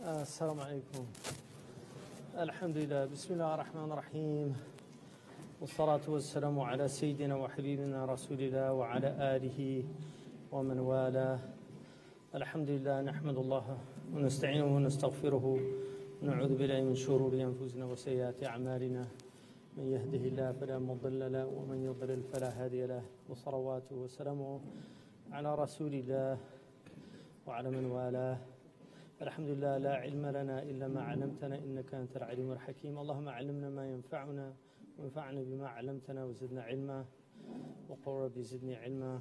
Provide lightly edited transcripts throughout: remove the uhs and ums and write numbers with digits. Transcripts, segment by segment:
السلام عليكم. الحمد لله. بسم الله الرحمن الرحيم. والصلاة والسلام على سيدنا وحبيبنا رسول الله وعلى آله ومن والاه. الحمد لله. نحمد الله ونستعينه ونستغفره ونعوذ بالله من شرور أنفسنا وسيئات أعمالنا. من يهده الله فلا مضل له ومن يضلل فلا هادي له. وصلواته وسلامه على رسول الله وعلى من والاه. الحمد لله. لا علم لنا إلا ما علمتنا إنك أنت العليم الحكيم. اللهم علمنا ما ينفعنا وانفعنا بما علمتنا وزدنا علما وقل ربي زدني علما.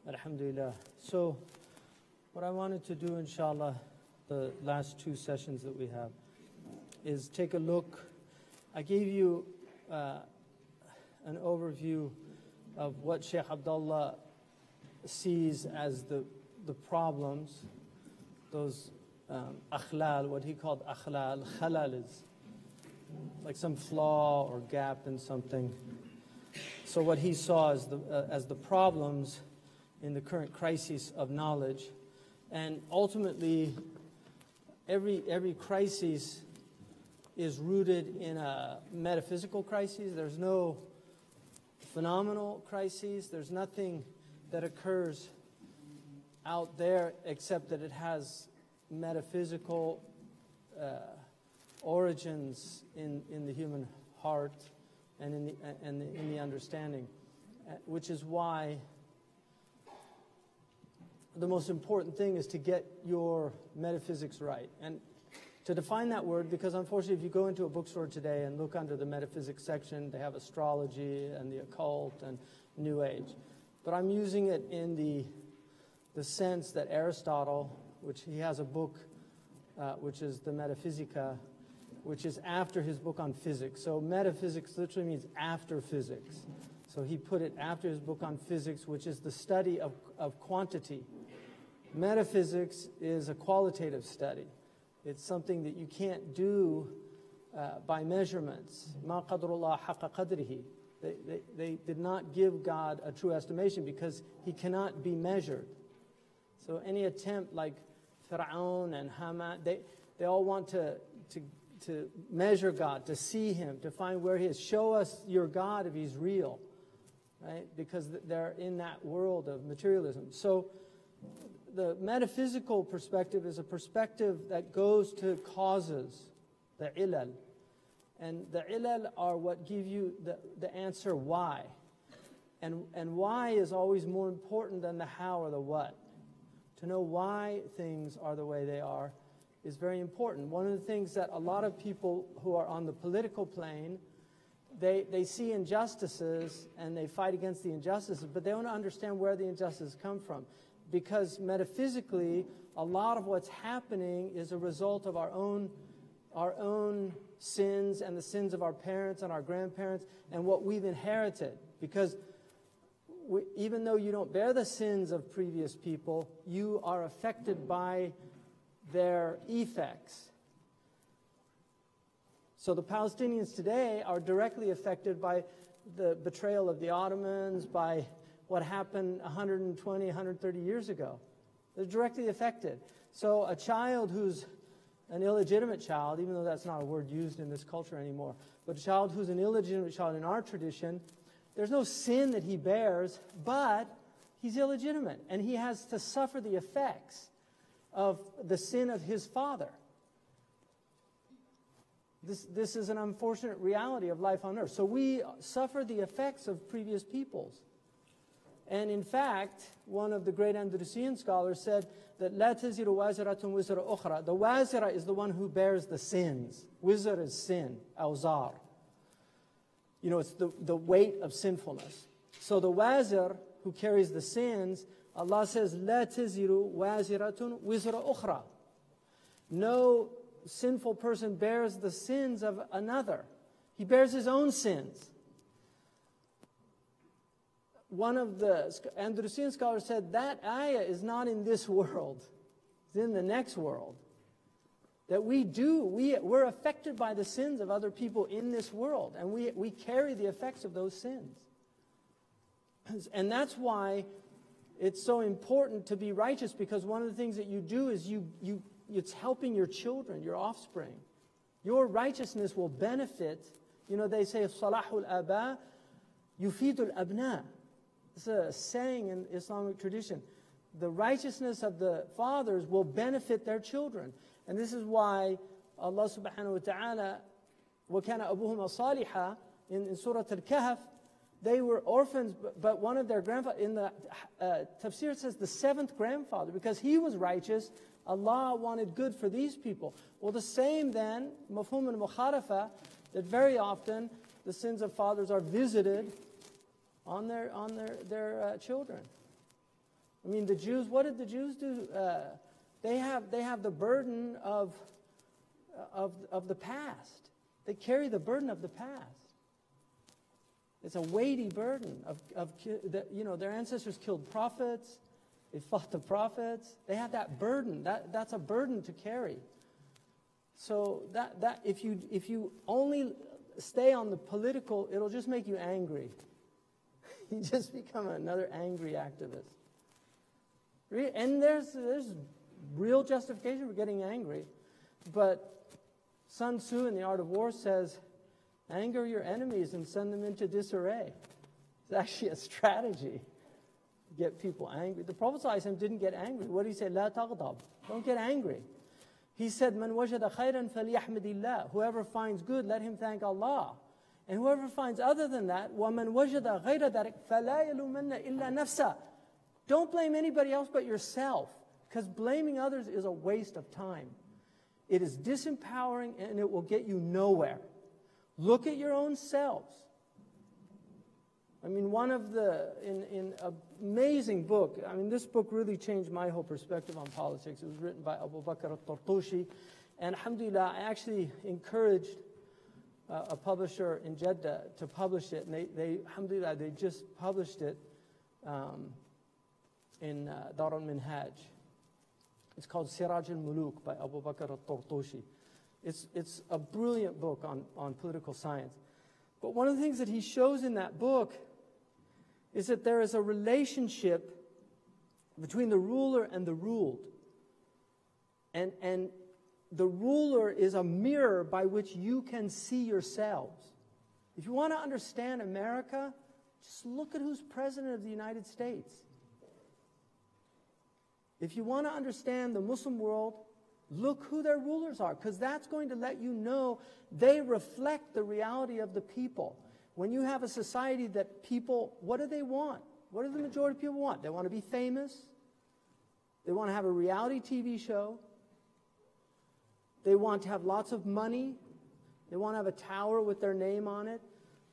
الحمد لله. So what I wanted to do, inshallah, the last two sessions that we have, is take a look. I gave you an overview of what Sheikh Abdullah sees as the problems, those akhlal, what he called akhlal. Khalal is like some flaw or gap in something. So what he saw as the problems in the current crisis of knowledge. And ultimately, every crisis is rooted in a metaphysical crisis. There's no phenomenal crisis. There's nothing that occurs out there except that it has metaphysical origins in the human heart and in the understanding, which is why the most important thing is to get your metaphysics right. And to define that word, because unfortunately if you go into a bookstore today and look under the metaphysics section, they have astrology and the occult and New Age. But I'm using it in the sense that Aristotle, which he has a book, which is the Metaphysica, which is after his book on physics. So metaphysics literally means after physics. So he put it after his book on physics, which is the study of quantity. Metaphysics is a qualitative study. It's something that you can't do by measurements. Ma qadrullah haqqa qadrihi. They did not give God a true estimation because he cannot be measured. So any attempt like Fir'aun and Haman, they all want to measure God, to see him, to find where he is. Show us your God if he's real, right? Because they're in that world of materialism. So the metaphysical perspective is a perspective that goes to causes, the ilal. And the ilal are what give you the answer why. And why is always more important than the how or the what. To know why things are the way they are is very important. One of the things that a lot of people who are on the political plane, they see injustices and they fight against the injustices, but they don't understand where the injustices come from. Because metaphysically, a lot of what's happening is a result of our own sins and the sins of our parents and our grandparents and what we've inherited. Because even though you don't bear the sins of previous people, you are affected by their effects. So the Palestinians today are directly affected by the betrayal of the Ottomans, by what happened 120, 130 years ago. They're directly affected. So a child who's an illegitimate child, even though that's not a word used in this culture anymore, but a child who's an illegitimate child in our tradition, there's no sin that he bears, but he's illegitimate, and he has to suffer the effects of the sin of his father. This is an unfortunate reality of life on earth. So we suffer the effects of previous peoples. And in fact, one of the great Andalusian scholars said that لا تزر وازرة وزر أخرى. The wazira is the one who bears the sins. Wizr is sin, awzar. You know, it's the weight of sinfulness. So the wazir who carries the sins, Allah says, لا تزر وازرة وزر أخرى. No sinful person bears the sins of another. He bears his own sins. One of the Andalusian scholars said that ayah is not in this world. It's in the next world. That we're affected by the sins of other people in this world. And we carry the effects of those sins. And that's why it's so important to be righteous because one of the things that you do is it's helping your children, your offspring. Your righteousness will benefit. You know, they say, Salahul Aba Yufidul Abna. It's a saying in Islamic tradition. The righteousness of the fathers will benefit their children. And this is why Allah subhanahu wa ta'ala, وَكَانَ أَبُوهُمَا صَالِحًا, in Surah Al-Kahf, they were orphans, but one of their grandfathers, in the tafsir it says the seventh grandfather, because he was righteous, Allah wanted good for these people. Well, the same then, mafhum and mukharafa, that very often the sins of fathers are visited on their children. I mean, the Jews, what did the Jews do? They have the burden of the past. They carry the burden of the past. It's a weighty burden their ancestors killed prophets. They fought the prophets. They had that burden. That's a burden to carry. So that if you only stay on the political, it'll just make you angry. You just become another angry activist. And there's real justification for getting angry. But Sun Tzu in The Art of War says, anger your enemies and send them into disarray. It's actually a strategy to get people angry. The Prophet ﷺ didn't get angry. What did he say? La taghdab. Don't get angry. He said, Man wajada khayran falyahmadillah. Whoever finds good, let him thank Allah. And whoever finds other than that, وَمَنْ وَجَدَ غَيْرَ ذَلِكَ فَلَا يَلُومَنَّ إِلَّا نَفْسَهُ. Don't blame anybody else but yourself, because blaming others is a waste of time. It is disempowering and it will get you nowhere. Look at your own selves. I mean, in an amazing book, I mean, this book really changed my whole perspective on politics. It was written by Abu Bakr al-Tartushi. And alhamdulillah, I actually encouraged a publisher in Jeddah to publish it. And they alhamdulillah, they just published it in Dar al-Minhaj. It's called Siraj al-Muluk by Abu Bakr al-Tartushi. It's a brilliant book on political science. But one of the things that he shows in that book is that there is a relationship between the ruler and the ruled. And the ruler is a mirror by which you can see yourselves. If you want to understand America, just look at who's president of the United States. If you want to understand the Muslim world, look who their rulers are, because that's going to let you know they reflect the reality of the people. When you have a society that people, what do they want? What do the majority of people want? They want to be famous. They want to have a reality TV show. They want to have lots of money. They want to have a tower with their name on it.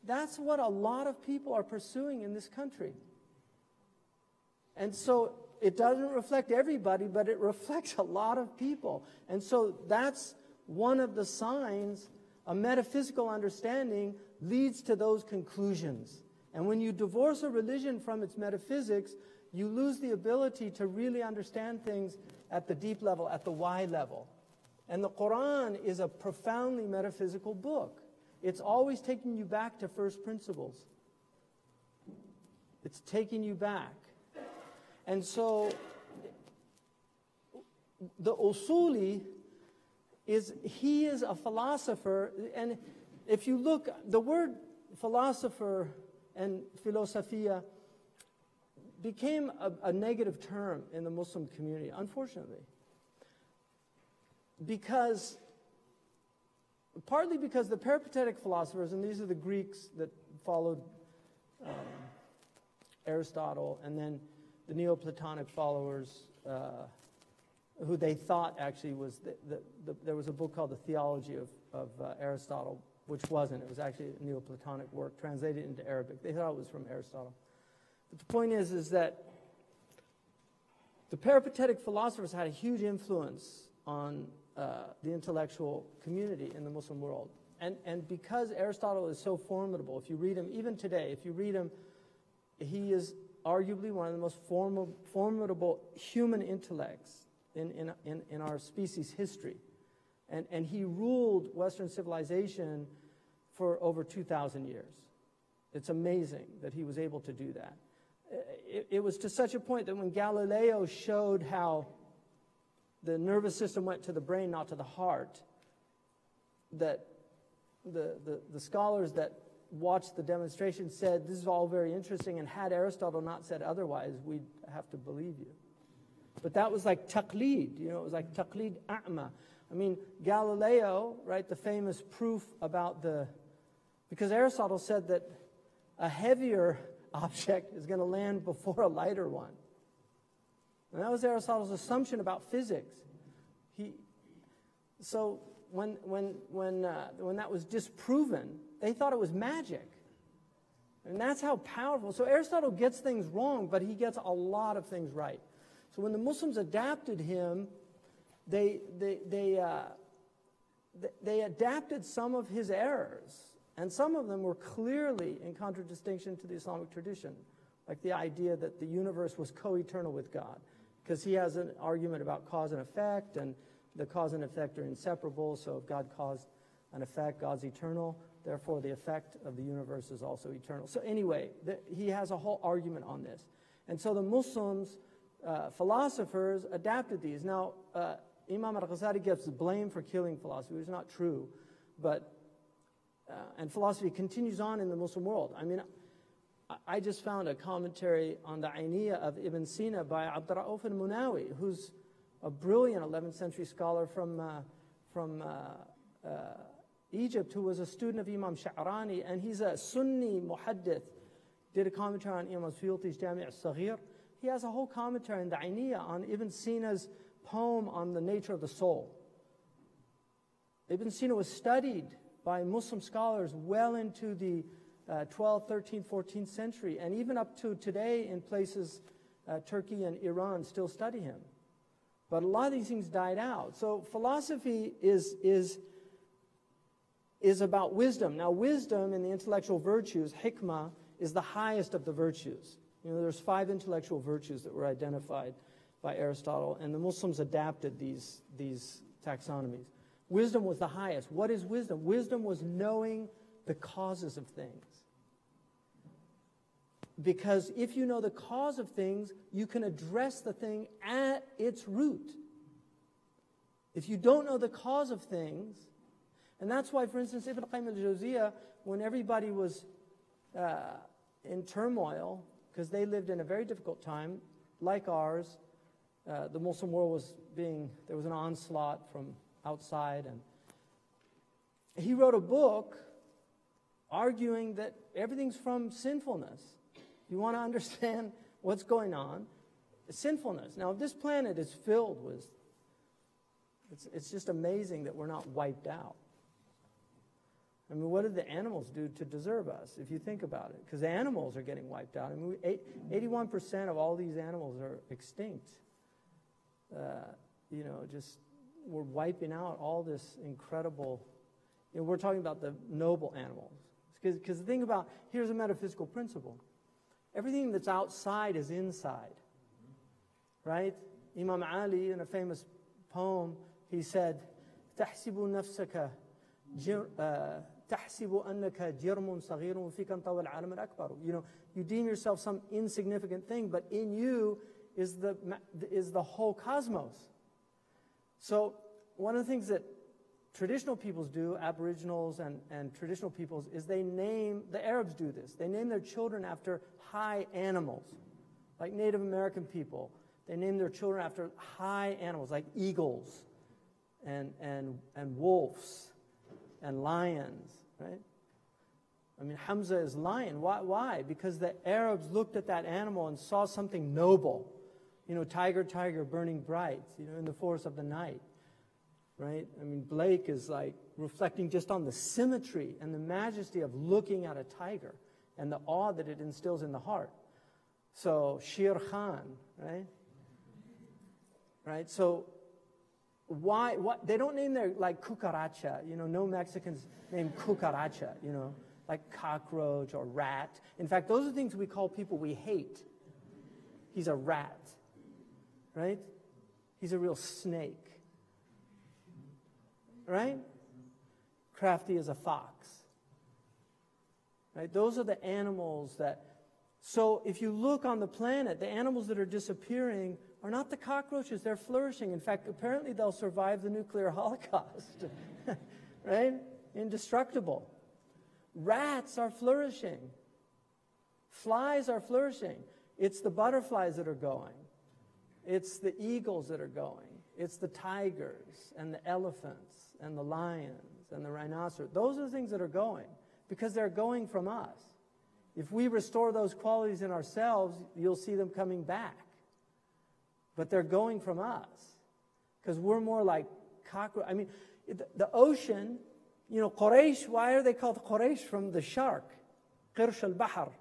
That's what a lot of people are pursuing in this country. And so it doesn't reflect everybody, but it reflects a lot of people. And so that's one of the signs. A metaphysical understanding leads to those conclusions. And when you divorce a religion from its metaphysics, you lose the ability to really understand things at the deep level, at the why level. And the Quran is a profoundly metaphysical book. It's always taking you back to first principles. It's taking you back. And so the Usuli he is a philosopher, and if you look, the word philosopher and philosophia became a negative term in the Muslim community, unfortunately. Partly because the peripatetic philosophers, and these are the Greeks that followed Aristotle, and then the Neoplatonic followers, who they thought actually was, there was a book called The Theology of Aristotle, which wasn't. It was actually a Neoplatonic work translated into Arabic. They thought it was from Aristotle. But the point is that the peripatetic philosophers had a huge influence on the intellectual community in the Muslim world. And because Aristotle is so formidable, if you read him, even today, if you read him, he is arguably one of the most formidable human intellects in our species' history. And he ruled Western civilization for over 2,000 years. It's amazing that he was able to do that. it was to such a point that when Galileo showed how the nervous system went to the brain, not to the heart, that the scholars that watched the demonstration said, this is all very interesting, and had Aristotle not said otherwise, we'd have to believe you. But that was like taqlid, it was like taqlid a'ma. I mean, Galileo, right, the famous proof about because Aristotle said that a heavier object is going to land before a lighter one. And that was Aristotle's assumption about physics. So when that was disproven, they thought it was magic. And that's how powerful. So Aristotle gets things wrong, but he gets a lot of things right. So when the Muslims adapted him, they adapted some of his errors. And some of them were clearly in contradistinction to the Islamic tradition, like the idea that the universe was co-eternal with God, because he has an argument about cause and effect, and the cause and effect are inseparable, so if God caused an effect, God's eternal, therefore the effect of the universe is also eternal. So anyway, he has a whole argument on this. And so the Muslims, philosophers, adapted these. Now, Imam al-Ghazali gets blame for killing philosophy, which is not true, but and philosophy continues on in the Muslim world. I mean, I just found a commentary on the Ayniyah of Ibn Sina by Abd al-Rauf al-Munawi, who's a brilliant 11th century scholar from Egypt, who was a student of Imam Sha'rani, and he's a Sunni muhaddith, did a commentary on Imam Suyuti's Jami' al-Saghir. He has a whole commentary in the Ayniyah on Ibn Sina's poem on the nature of the soul. Ibn Sina was studied by Muslim scholars well into the 12th, 13th, 14th century, and even up to today in places, Turkey and Iran still study him. But a lot of these things died out. So philosophy is about wisdom. Now wisdom in the intellectual virtues, hikmah, is the highest of the virtues. There's 5 intellectual virtues that were identified by Aristotle, and the Muslims adapted these taxonomies. Wisdom was the highest. What is wisdom? Wisdom was knowing the causes of things. Because if you know the cause of things, you can address the thing at its root. If you don't know the cause of things, and that's why, for instance, Ibn Qayyim al-Jawziyah, when everybody was in turmoil, because they lived in a very difficult time, like ours, the Muslim world there was an onslaught from outside, and he wrote a book arguing that everything's from sinfulness. You want to understand what's going on? Sinfulness. Now, this planet is filled with, it's just amazing that we're not wiped out. I mean, what did the animals do to deserve us, if you think about it? Because the animals are getting wiped out. I mean, 81% of all these animals are extinct. We're wiping out all this incredible, we're talking about the noble animals. Because the thing about, here's a metaphysical principle. Everything that's outside is inside, right? Imam Ali, in a famous poem, he said, تَحْسِبُ نَفْسَكَ تَحْسِبُ أَنَّكَ جِرْمٌ صَغِيرٌ فِيكَ انْطَوَى الْعَالَمَ الْأَكْبَرُ. You deem yourself some insignificant thing, but in you is the whole cosmos. So one of the things that traditional peoples do, aboriginals and traditional peoples, is the Arabs do this. They name their children after high animals. Like Native American people, they name their children after high animals, like eagles and wolves and lions, right? I mean, Hamza is lion. Why? Because the Arabs looked at that animal and saw something noble. Tiger, tiger, burning bright, in the forest of the night. Right? I mean, Blake is like reflecting just on the symmetry and the majesty of looking at a tiger and the awe that it instills in the heart. So, Sher Khan, right? Right? So, why they don't name their, like, cucaracha. No Mexicans name cucaracha, like cockroach or rat. In fact, those are things we call people we hate. He's a rat, right? He's a real snake. Right? Crafty as a fox. Right? Those are the animals that... So if you look on the planet, the animals that are disappearing are not the cockroaches, they're flourishing. In fact, apparently they'll survive the nuclear holocaust, right? Indestructible. Rats are flourishing. Flies are flourishing. It's the butterflies that are going. It's the eagles that are going. It's the tigers and the elephants and the lions and the rhinoceros. Those are the things that are going because they're going from us. If we restore those qualities in ourselves, you'll see them coming back. But they're going from us because we're more like cockroach. I mean, the ocean, you know, Quraysh, why are they called Quraysh? From the shark, Qirsh al-Bahr.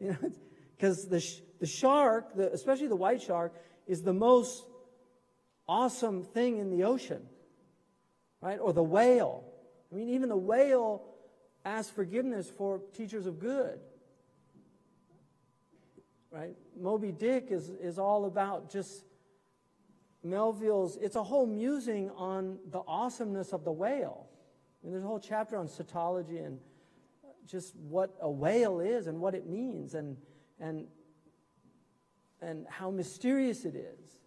You know, because the shark, especially the white shark, is the most awesome thing in the ocean, right? Or the whale. I mean, even the whale asks forgiveness for teachers of good, right? Moby Dick is all about just Melville's, it's a whole musing on the awesomeness of the whale. I mean, there's a whole chapter on cetology and just what a whale is and what it means and how mysterious it is.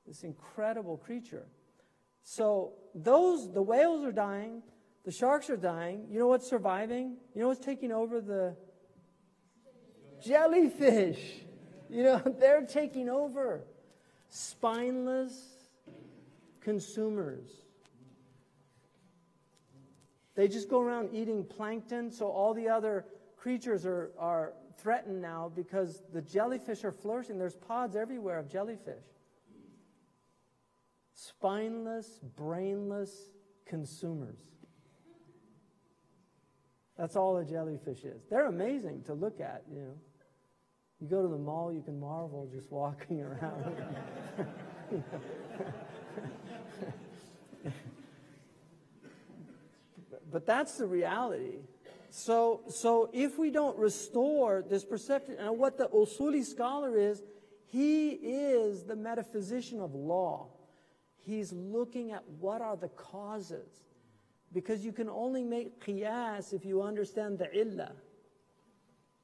This incredible creature. So the whales are dying, the sharks are dying. You know what's surviving? You know what's taking over? The jellyfish. You know, they're taking over. Spineless consumers. They just go around eating plankton, so all the other creatures are threatened now because the jellyfish are flourishing. There's pods everywhere of jellyfish. Spineless, brainless consumers. That's all a jellyfish is. They're amazing to look at, you know. You go to the mall, you can marvel just walking around. But that's the reality. So if we don't restore this perception, and what the Usuli scholar is, he is the metaphysician of law. He's looking at what are the causes. Because you can only make qiyas if you understand the illah.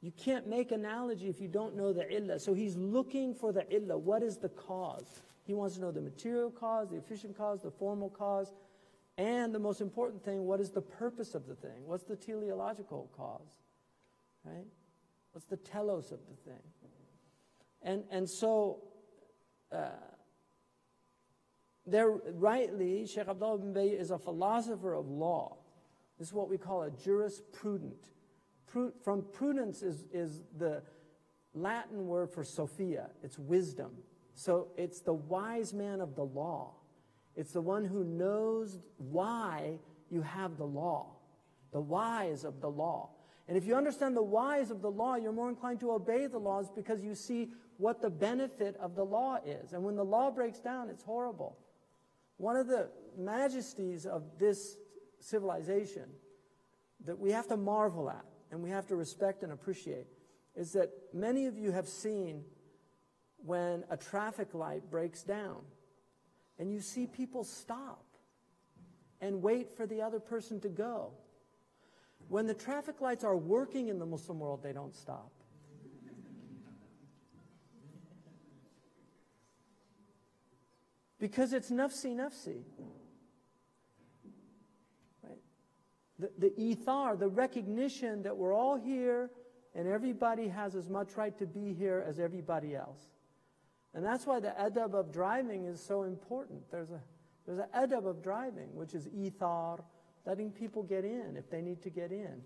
You can't make analogy if you don't know the illah. So he's looking for the illah. What is the cause? He wants to know the material cause, the efficient cause, the formal cause, and the most important thing, what is the purpose of the thing? What's the teleological cause? Right? What's the telos of the thing? And so, there rightly, Sheikh Abdullah ibn Bayy is a philosopher of law. This is what we call a jurisprudent. From prudence is the Latin word for Sophia. It's wisdom. So it's the wise man of the law. It's the one who knows why you have the law. The whys of the law. And if you understand the whys of the law, you're more inclined to obey the laws because you see what the benefit of the law is. And when the law breaks down, it's horrible. One of the majesties of this civilization that we have to marvel at and we have to respect and appreciate is that many of you have seen when a traffic light breaks down and you see people stop and wait for the other person to go. When the traffic lights are working in the Muslim world, they don't stop. Because it's nafsi, nafsi. Right? The ithar, the recognition that we're all here and everybody has as much right to be here as everybody else. And that's why the adab of driving is so important. There's an adab of driving, which is ithar, letting people get in if they need to get in.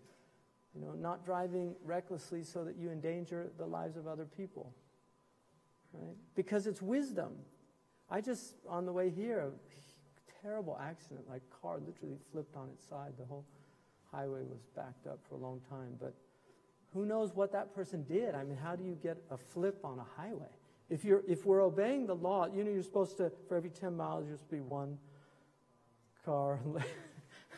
You know, not driving recklessly so that you endanger the lives of other people. Right? Because it's wisdom. I just, on the way here, a terrible accident. My car literally flipped on its side. The whole highway was backed up for a long time. But who knows what that person did? I mean, how do you get a flip on a highway? If we're obeying the law, you know, you're supposed to, for every 10 miles, you're supposed to be one car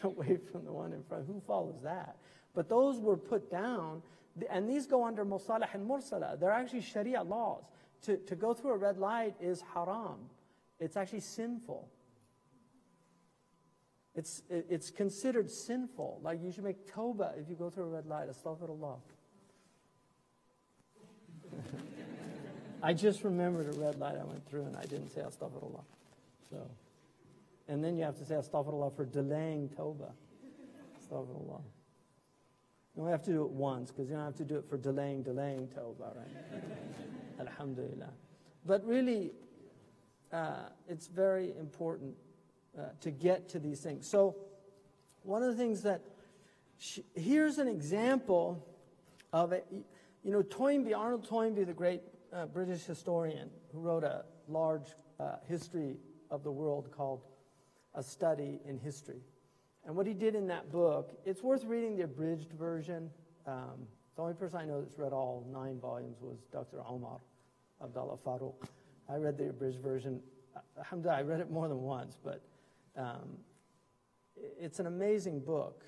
away from the one in front. Who follows that? But those were put down, and these go under musalah and mursala. They're actually Sharia laws. To go through a red light is haram. It's actually sinful. It's considered sinful. Like you should make tawbah if you go through a red light. Astaghfirullah. I just remembered a red light I went through and I didn't say astaghfirullah. So, and then you have to say astaghfirullah for delaying tawbah. Astaghfirullah. You only have to do it once because you don't have to do it for delaying tawbah, right? Alhamdulillah. But really, it's very important to get to these things. So one of the things that, here's an example of it. You know, Toynbee, Arnold Toynbee, the great British historian who wrote a large history of the world called A Study in History. And what he did in that book, it's worth reading the abridged version. The only person I know that's read all 9 volumes was Dr. Omar Abdullah Farooq. I read the abridged version. Alhamdulillah, I read it more than once, but it's an amazing book.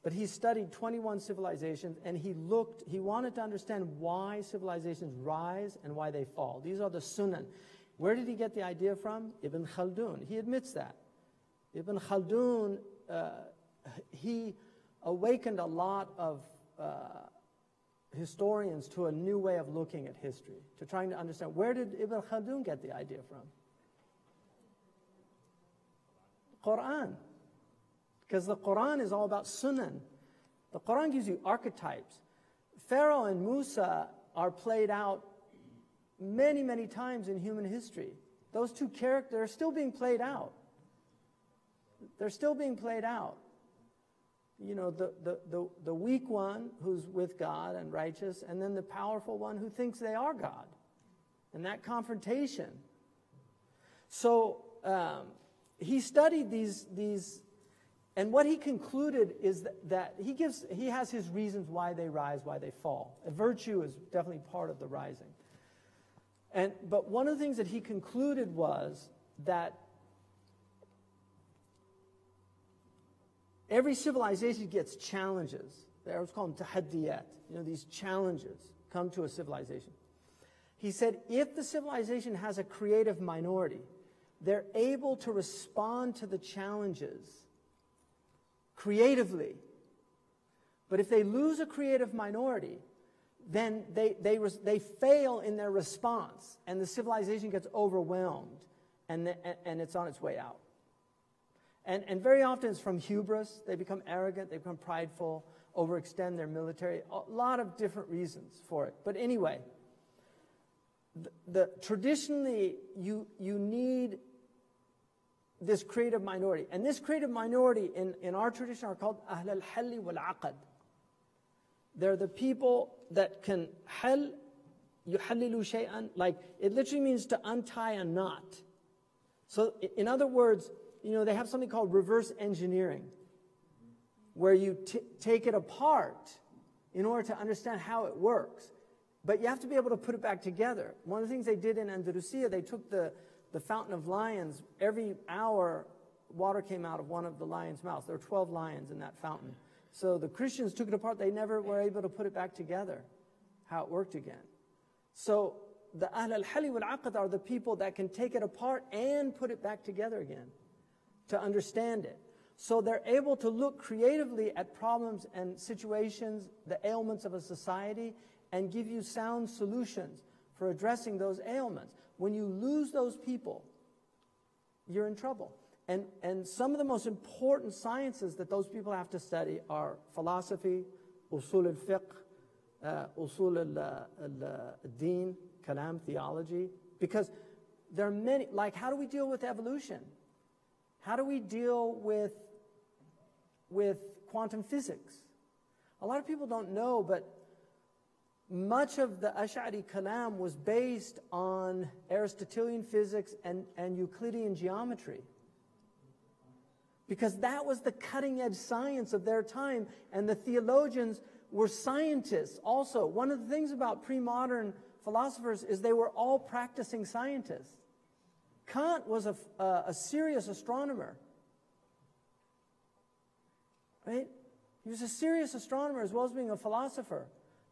But he studied 21 civilizations, and he wanted to understand why civilizations rise and why they fall. These are the sunan. Where did he get the idea from? Ibn Khaldun. He admits that. Ibn Khaldun, he awakened a lot of historians to a new way of looking at history, to trying to understand, where did Ibn Khaldun get the idea from? Quran. Because the Quran is all about sunan. The Quran gives you archetypes. Pharaoh and Musa are played out many, many times in human history. Those two characters are still being played out. They're still being played out. You know, the weak one who's with God and righteous, and then the powerful one who thinks they are God. And that confrontation. So he studied these, and what he concluded is that he has his reasons why they rise, why they fall. A virtue is definitely part of the rising. But one of the things that he concluded was that every civilization gets challenges. The Arabs call them tahaddiyat. You know, these challenges come to a civilization. He said, if the civilization has a creative minority, they're able to respond to the challenges creatively. But if they lose a creative minority, then they fail in their response, and the civilization gets overwhelmed, and it's on its way out. And very often it's from hubris. They become arrogant, they become prideful, overextend their military, a lot of different reasons for it. But anyway, traditionally you need this creative minority. And this creative minority in our tradition are called Ahl al-Halli wal-Aqad. They're the people that can hal, yuhallilu shay'an, like it literally means to untie a knot. So in other words, you know, they have something called reverse engineering, where you take it apart in order to understand how it works. But you have to be able to put it back together. One of the things they did in Andalusia, they took the Fountain of Lions. Every hour, water came out of one of the lions' mouths. There were 12 lions in that fountain. So the Christians took it apart. They never were able to put it back together, how it worked again. So the Ahl al-Halli wal-Aqad are the people that can take it apart and put it back together again to understand it. So they're able to look creatively at problems and situations, the ailments of a society, and give you sound solutions for addressing those ailments. When you lose those people, you're in trouble. And some of the most important sciences that those people have to study are philosophy, usul al-fiqh, usul al-din, kalam, theology, because there are many, like how do we deal with evolution? How do we deal with quantum physics? A lot of people don't know, but much of the Ash'ari kalam was based on Aristotelian physics and Euclidean geometry. Because that was the cutting-edge science of their time, and the theologians were scientists also. One of the things about pre-modern philosophers is they were all practicing scientists. Kant was a serious astronomer, right? He was a serious astronomer as well as being a philosopher.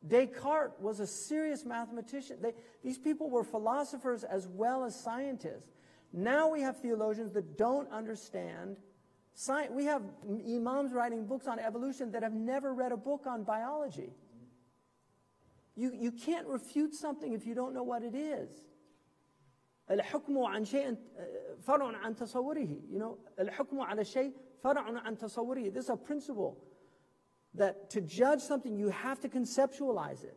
Descartes was a serious mathematician. These people were philosophers as well as scientists. Now we have theologians that don't understand science. We have imams writing books on evolution that have never read a book on biology. You can't refute something if you don't know what it is. الحكم عن شيء فرع عن تصوره. You know, الحكم على شيء فرع عن تصوره. This is a principle that to judge something, you have to conceptualize it.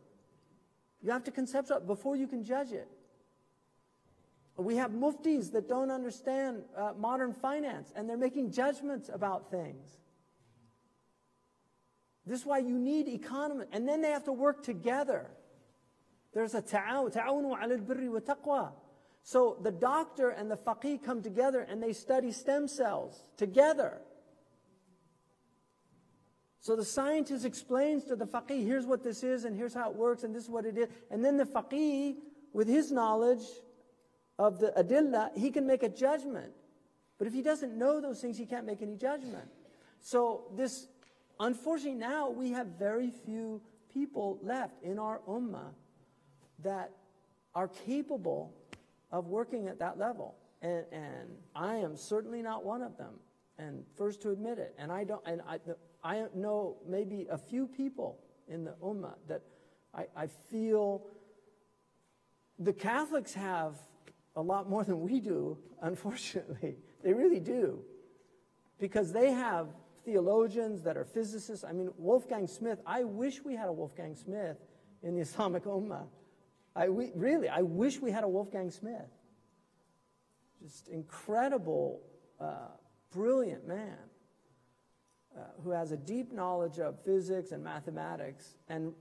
You have to conceptualize before you can judge it. We have muftis that don't understand modern finance, and they're making judgments about things. This is why you need economists, and then they have to work together. There's a ta'awunu ala al-birri wa taqwa. So the doctor and the faqih come together and they study stem cells together. So the scientist explains to the faqih, here's what this is and here's how it works and this is what it is. And then the faqih, with his knowledge of the adillah, he can make a judgment. But if he doesn't know those things, he can't make any judgment. So this, unfortunately now, we have very few people left in our ummah that are capable of working at that level. And I am certainly not one of them, and first to admit it. And I know maybe a few people in the ummah that I feel the Catholics have a lot more than we do, unfortunately. They really do. Because they have theologians that are physicists. I mean, Wolfgang Smith, I wish we had a Wolfgang Smith in the Islamic ummah. I wish we had a Wolfgang Smith. Just incredible, brilliant man who has a deep knowledge of physics and mathematics and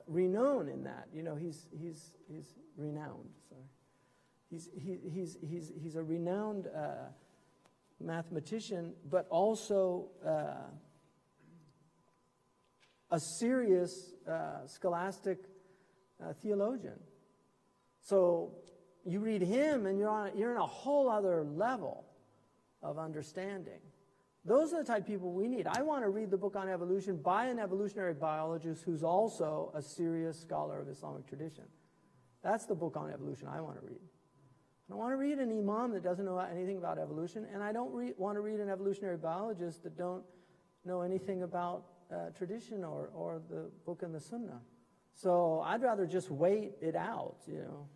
renowned in that. You know, he's renowned. Sorry, he's a renowned mathematician, but also a serious scholastic theologian. So you read him and you're in a whole other level of understanding. Those are the type of people we need. I want to read the book on evolution by an evolutionary biologist who's also a serious scholar of Islamic tradition. That's the book on evolution I want to read. I don't want to read an imam that doesn't know anything about evolution, and I don't want to read an evolutionary biologist that don't know anything about tradition or the book and the sunnah. So I'd rather just wait it out, you know.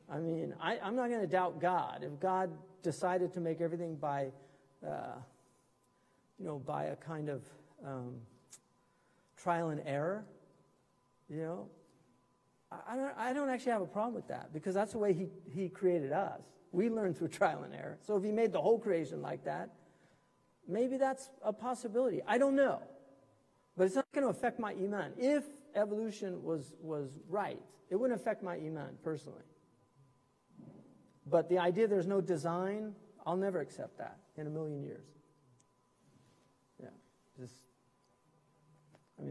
I mean, I'm not going to doubt God. If God decided to make everything by, by a kind of trial and error, you know, I don't actually have a problem with that, because that's the way he created us. We learn through trial and error. So if he made the whole creation like that, maybe that's a possibility. I don't know. But it's not going to affect my iman. If evolution was right, it wouldn't affect my iman personally. But the idea there's no design, I'll never accept that in a million years. Yeah,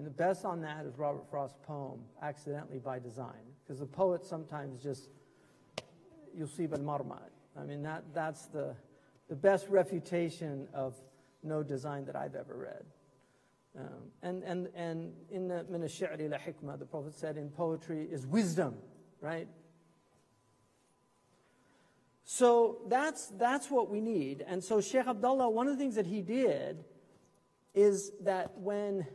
the best on that is Robert Frost's poem, Accidentally by Design. Because the poet sometimes just, yusib al-marmad. I mean, that's the best refutation of no design that I've ever read. And in the min ash-shi'ri la hikmah, the Prophet said in poetry is wisdom, right? So that's what we need. And so Sheikh Abdullah, one of the things that he did is that when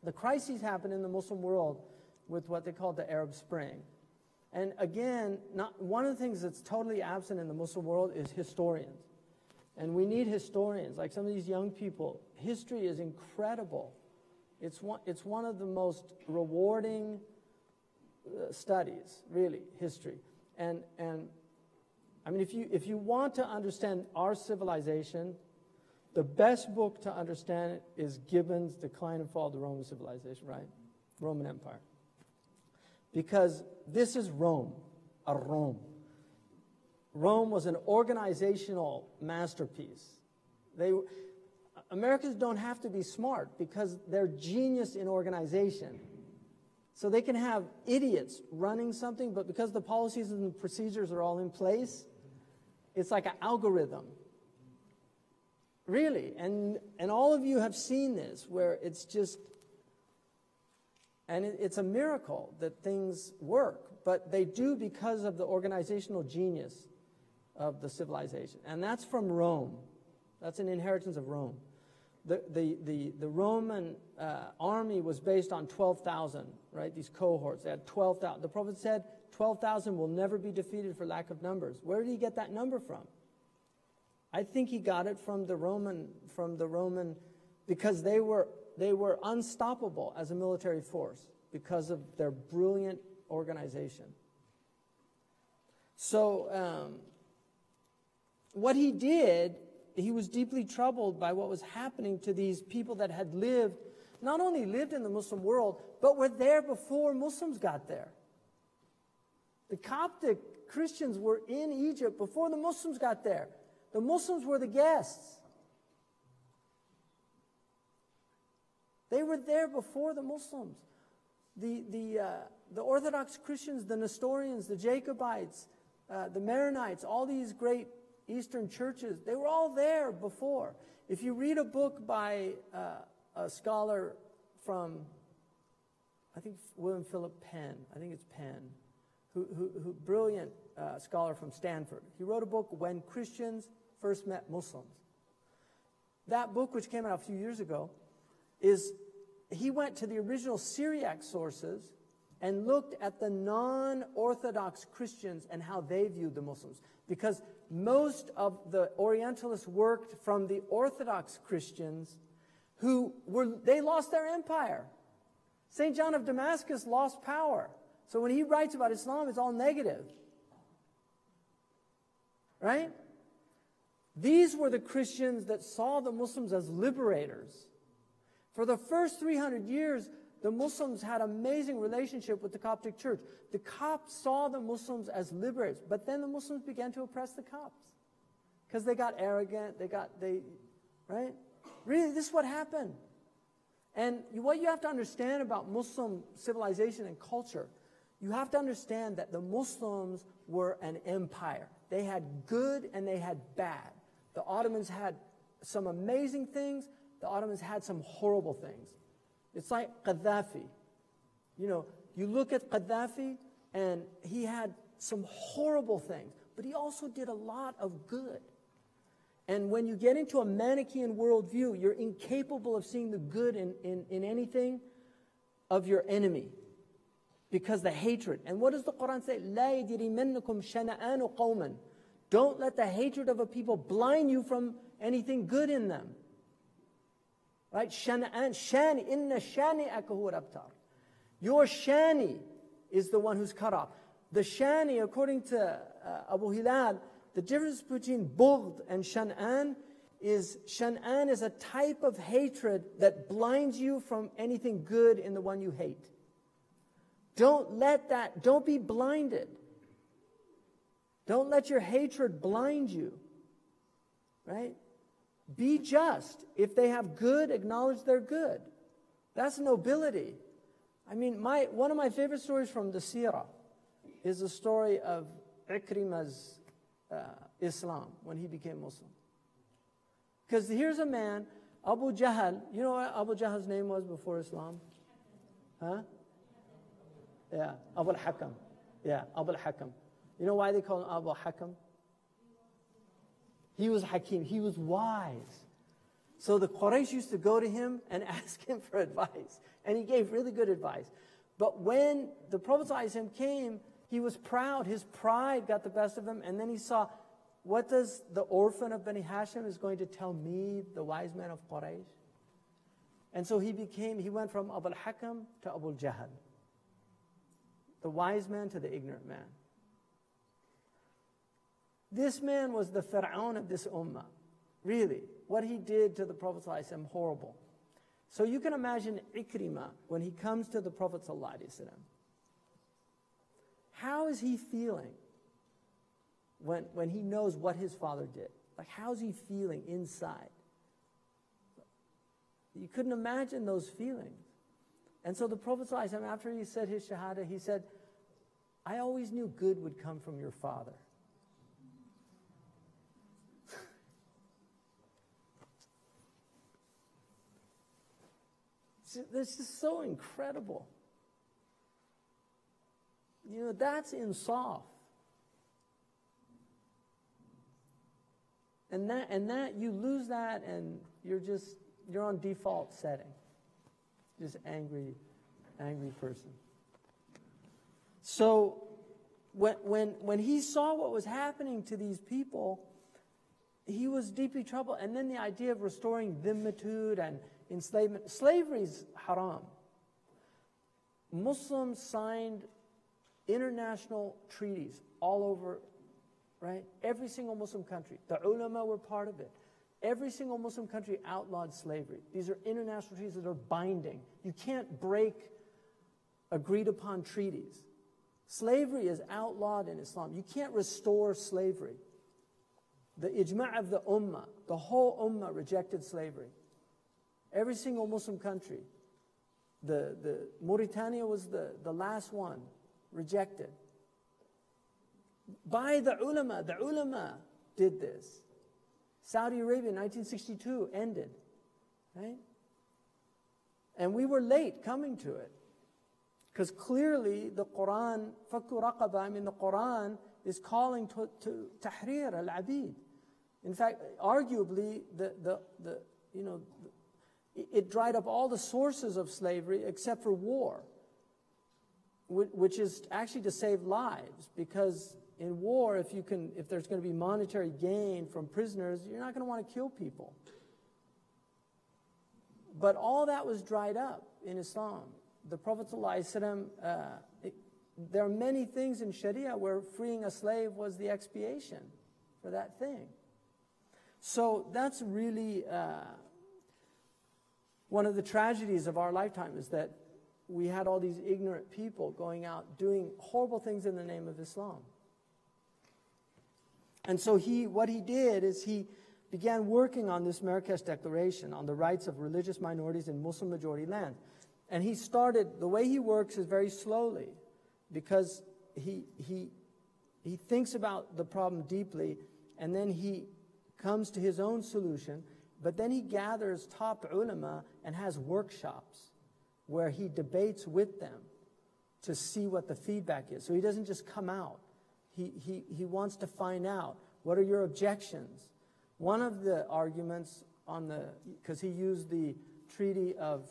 the crises happened in the Muslim world with what they called the Arab Spring, and again, one of the things that's totally absent in the Muslim world is historians. And we need historians, like some of these young people. History is incredible. It's one of the most rewarding studies, really, history. And I mean, if you want to understand our civilization, the best book to understand it is Gibbon's Decline and Fall of the Roman Civilization, right? Roman Empire. Because this is Rome, a Rome. Rome was an organizational masterpiece. Americans don't have to be smart because they're genius in organization. So they can have idiots running something, but because the policies and the procedures are all in place, it's like an algorithm. Really. And all of you have seen this, where it's just, and it's a miracle that things work, but they do because of the organizational genius of the civilization. And that's from Rome. That's an inheritance of Rome. the Roman army was based on 12,000, right? These cohorts. They had 12,000. The Prophet said 12,000 will never be defeated for lack of numbers. Where did he get that number from? I think he got it from the Roman, because they were unstoppable as a military force because of their brilliant organization. So what he did, he was deeply troubled by what was happening to these people that had lived, not only lived in the Muslim world, but were there before Muslims got there. The Coptic Christians were in Egypt before the Muslims got there. The Muslims were the guests. They were there before the Muslims. The Orthodox Christians, the Nestorians, the Jacobites, the Maronites, all these great Eastern churches, they were all there before. If you read a book by a scholar from, I think William Philip Penn, I think it's Penn, who brilliant scholar from Stanford. He wrote a book, When Christians First Met Muslims. That book, which came out a few years ago, he went to the original Syriac sources and looked at the non-Orthodox Christians and how they viewed the Muslims. Because most of the Orientalists worked from the Orthodox Christians they lost their empire. St. John of Damascus lost power. So when he writes about Islam, it's all negative. Right? These were the Christians that saw the Muslims as liberators. For the first 300 years, the Muslims had an amazing relationship with the Coptic church. The Copts saw the Muslims as liberators, but then the Muslims began to oppress the Copts because they got arrogant, right? Really, this is what happened. And what you have to understand about Muslim civilization and culture, you have to understand that the Muslims were an empire. They had good and they had bad. The Ottomans had some amazing things. The Ottomans had some horrible things. It's like Gaddafi. You look at Gaddafi, and he had some horrible things, but he also did a lot of good. And when you get into a Manichaean worldview, you're incapable of seeing the good in anything of your enemy, because the hatred. And what does the Quran say? لَا يَجْرِمَنَّكُمْ شَنَآنُ قَوْمًا. Don't let the hatred of a people blind you from anything good in them. Right? Shani, inna shani'aka huwa al-abtar. Your shani is the one who's cut off. The shani, according to Abu Hilal, the difference between bughd and shan'an is a type of hatred that blinds you from anything good in the one you hate. Don't be blinded. Don't let your hatred blind you. Right? Be just. If they have good, acknowledge their good. That's nobility. I mean, one of my favorite stories from the Seerah is the story of Ikrimah's Islam, when he became Muslim. Because here's a man, Abu Jahl. You know what Abu Jahl's name was before Islam? Huh? Yeah, Abu al-Hakam. Yeah, Abu al-Hakam. You know why they call him Abu al-Hakam? He was Hakim. He was wise. So the Quraysh used to go to him and ask him for advice. And he gave really good advice. But when the Prophet ﷺ came, he was proud. His pride got the best of him. And then he saw, what does the orphan of Bani Hashim is going to tell me, the wise man of Quraysh? And so he went from Abu al-Hakam to Abu al-Jahl. The wise man to the ignorant man. This man was the Fir'aun of this ummah. Really. What he did to the Prophet ﷺ, horrible. So you can imagine Ikrimah when he comes to the Prophet ﷺ. How is he feeling when he knows what his father did? Like, how's he feeling inside? You couldn't imagine those feelings. And so the Prophet ﷺ, after he said his shahada, he said, I always knew good would come from your father. This is so incredible. You know, that's insaf. And that you lose that, and you're just you're on default setting. Just angry person. So when he saw what was happening to these people, he was deeply troubled. And then the idea of restoring dhimmatud and enslavement. Slavery is haram. Muslims signed international treaties all over, right? Every single Muslim country. The ulama were part of it. Every single Muslim country outlawed slavery. These are international treaties that are binding. You can't break agreed upon treaties. Slavery is outlawed in Islam. You can't restore slavery. The ijma' of the ummah, the whole ummah rejected slavery. Every single Muslim country. The Mauritania was the last one, rejected. By the ulama did this. Saudi Arabia, 1962, ended, right? And we were late coming to it. Because clearly the Quran, fakku raqaba, I mean the Quran is calling to tahrir al-abid. In fact, arguably, it dried up all the sources of slavery except for war, which is actually to save lives, because in war, if there's going to be monetary gain from prisoners, you're not going to want to kill people. But all that was dried up in Islam. The Prophet ﷺ, there are many things in Sharia where freeing a slave was the expiation for that thing. So that's really one of the tragedies of our lifetime, is that we had all these ignorant people going out doing horrible things in the name of Islam. And so what he did is he began working on this Marrakesh Declaration on the rights of religious minorities in Muslim majority lands. And he started, the way he works is very slowly, because he thinks about the problem deeply, and then he comes to his own solution, but then he gathers top ulama and has workshops where he debates with them to see what the feedback is. So he doesn't just come out. He wants to find out, what are your objections? One of the arguments because he used the treaty of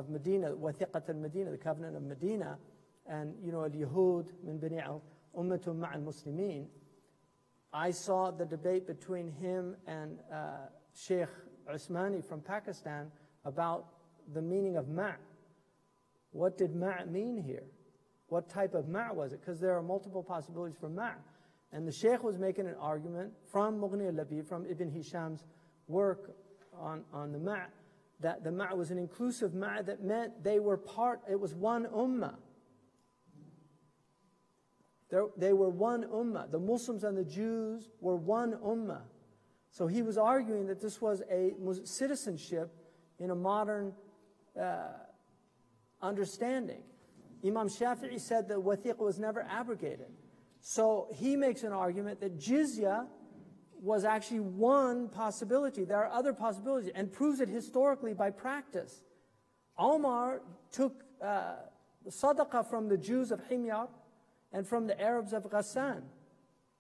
Medina, Wathiqat al-Medina, the covenant of Medina, and al-Yahud min bani ummatum ma'al muslimin. I saw the debate between him and Sheikh Usmani from Pakistan about the meaning of ma'. What did ma' mean here? What type of ma' was it? Because there are multiple possibilities for ma'. And the Sheikh was making an argument from Mughni al-Labib, from Ibn Hisham's work on the ma', that the ma' was an inclusive ma', that meant they were it was one ummah. They were one ummah. The Muslims and the Jews were one ummah. So he was arguing that this was a citizenship in a modern understanding. Imam Shafi'i said that wathiq was never abrogated. So he makes an argument that jizya was actually one possibility. There are other possibilities, and proves it historically by practice. Omar took sadaqah from the Jews of Himyar and from the Arabs of Ghassan.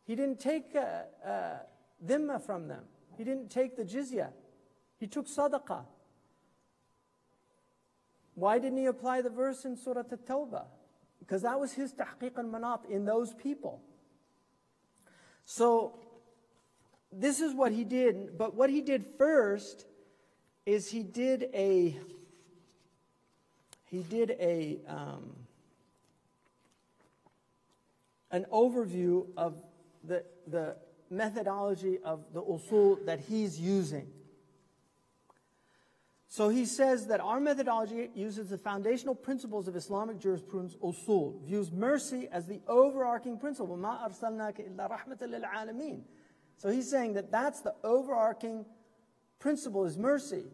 He didn't take dhimma from them. He didn't take the jizya. He took sadaqah. Why didn't he apply the verse in Surah At-Tawbah? Because that was his tahqiq al-manat in those people. So this is what he did. But what he did first is he did an overview of the methodology of the usul that he's using. So he says that our methodology uses the foundational principles of Islamic jurisprudence, usul, views mercy as the overarching principle. مَا أَرْسَلْنَاكَ إِلَّا رَحْمَةً لِلْعَالَمِينَ. So he's saying that that's the overarching principle, is mercy.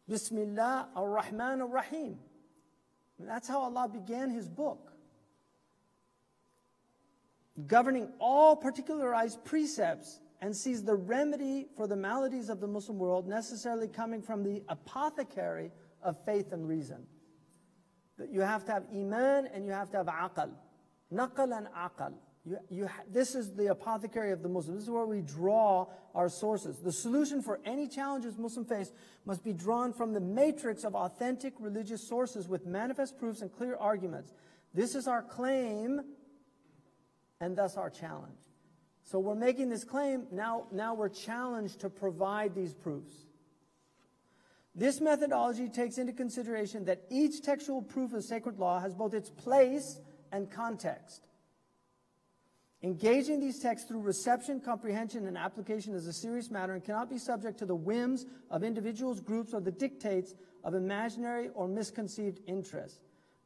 Bismillah ar-Rahman ar-Rahim. That's how Allah began his book. Governing all particularized precepts, and sees the remedy for the maladies of the Muslim world necessarily coming from the apothecary of faith and reason. That you have to have iman and you have to have aql. Naql and aql. This is the apothecary of the Muslim. This is where we draw our sources. The solution for any challenges Muslims face must be drawn from the matrix of authentic religious sources with manifest proofs and clear arguments. This is our claim, and thus our challenge. So we're making this claim, now we're challenged to provide these proofs. This methodology takes into consideration that each textual proof of sacred law has both its place and context. Engaging these texts through reception, comprehension, and application is a serious matter and cannot be subject to the whims of individuals, groups, or the dictates of imaginary or misconceived interests.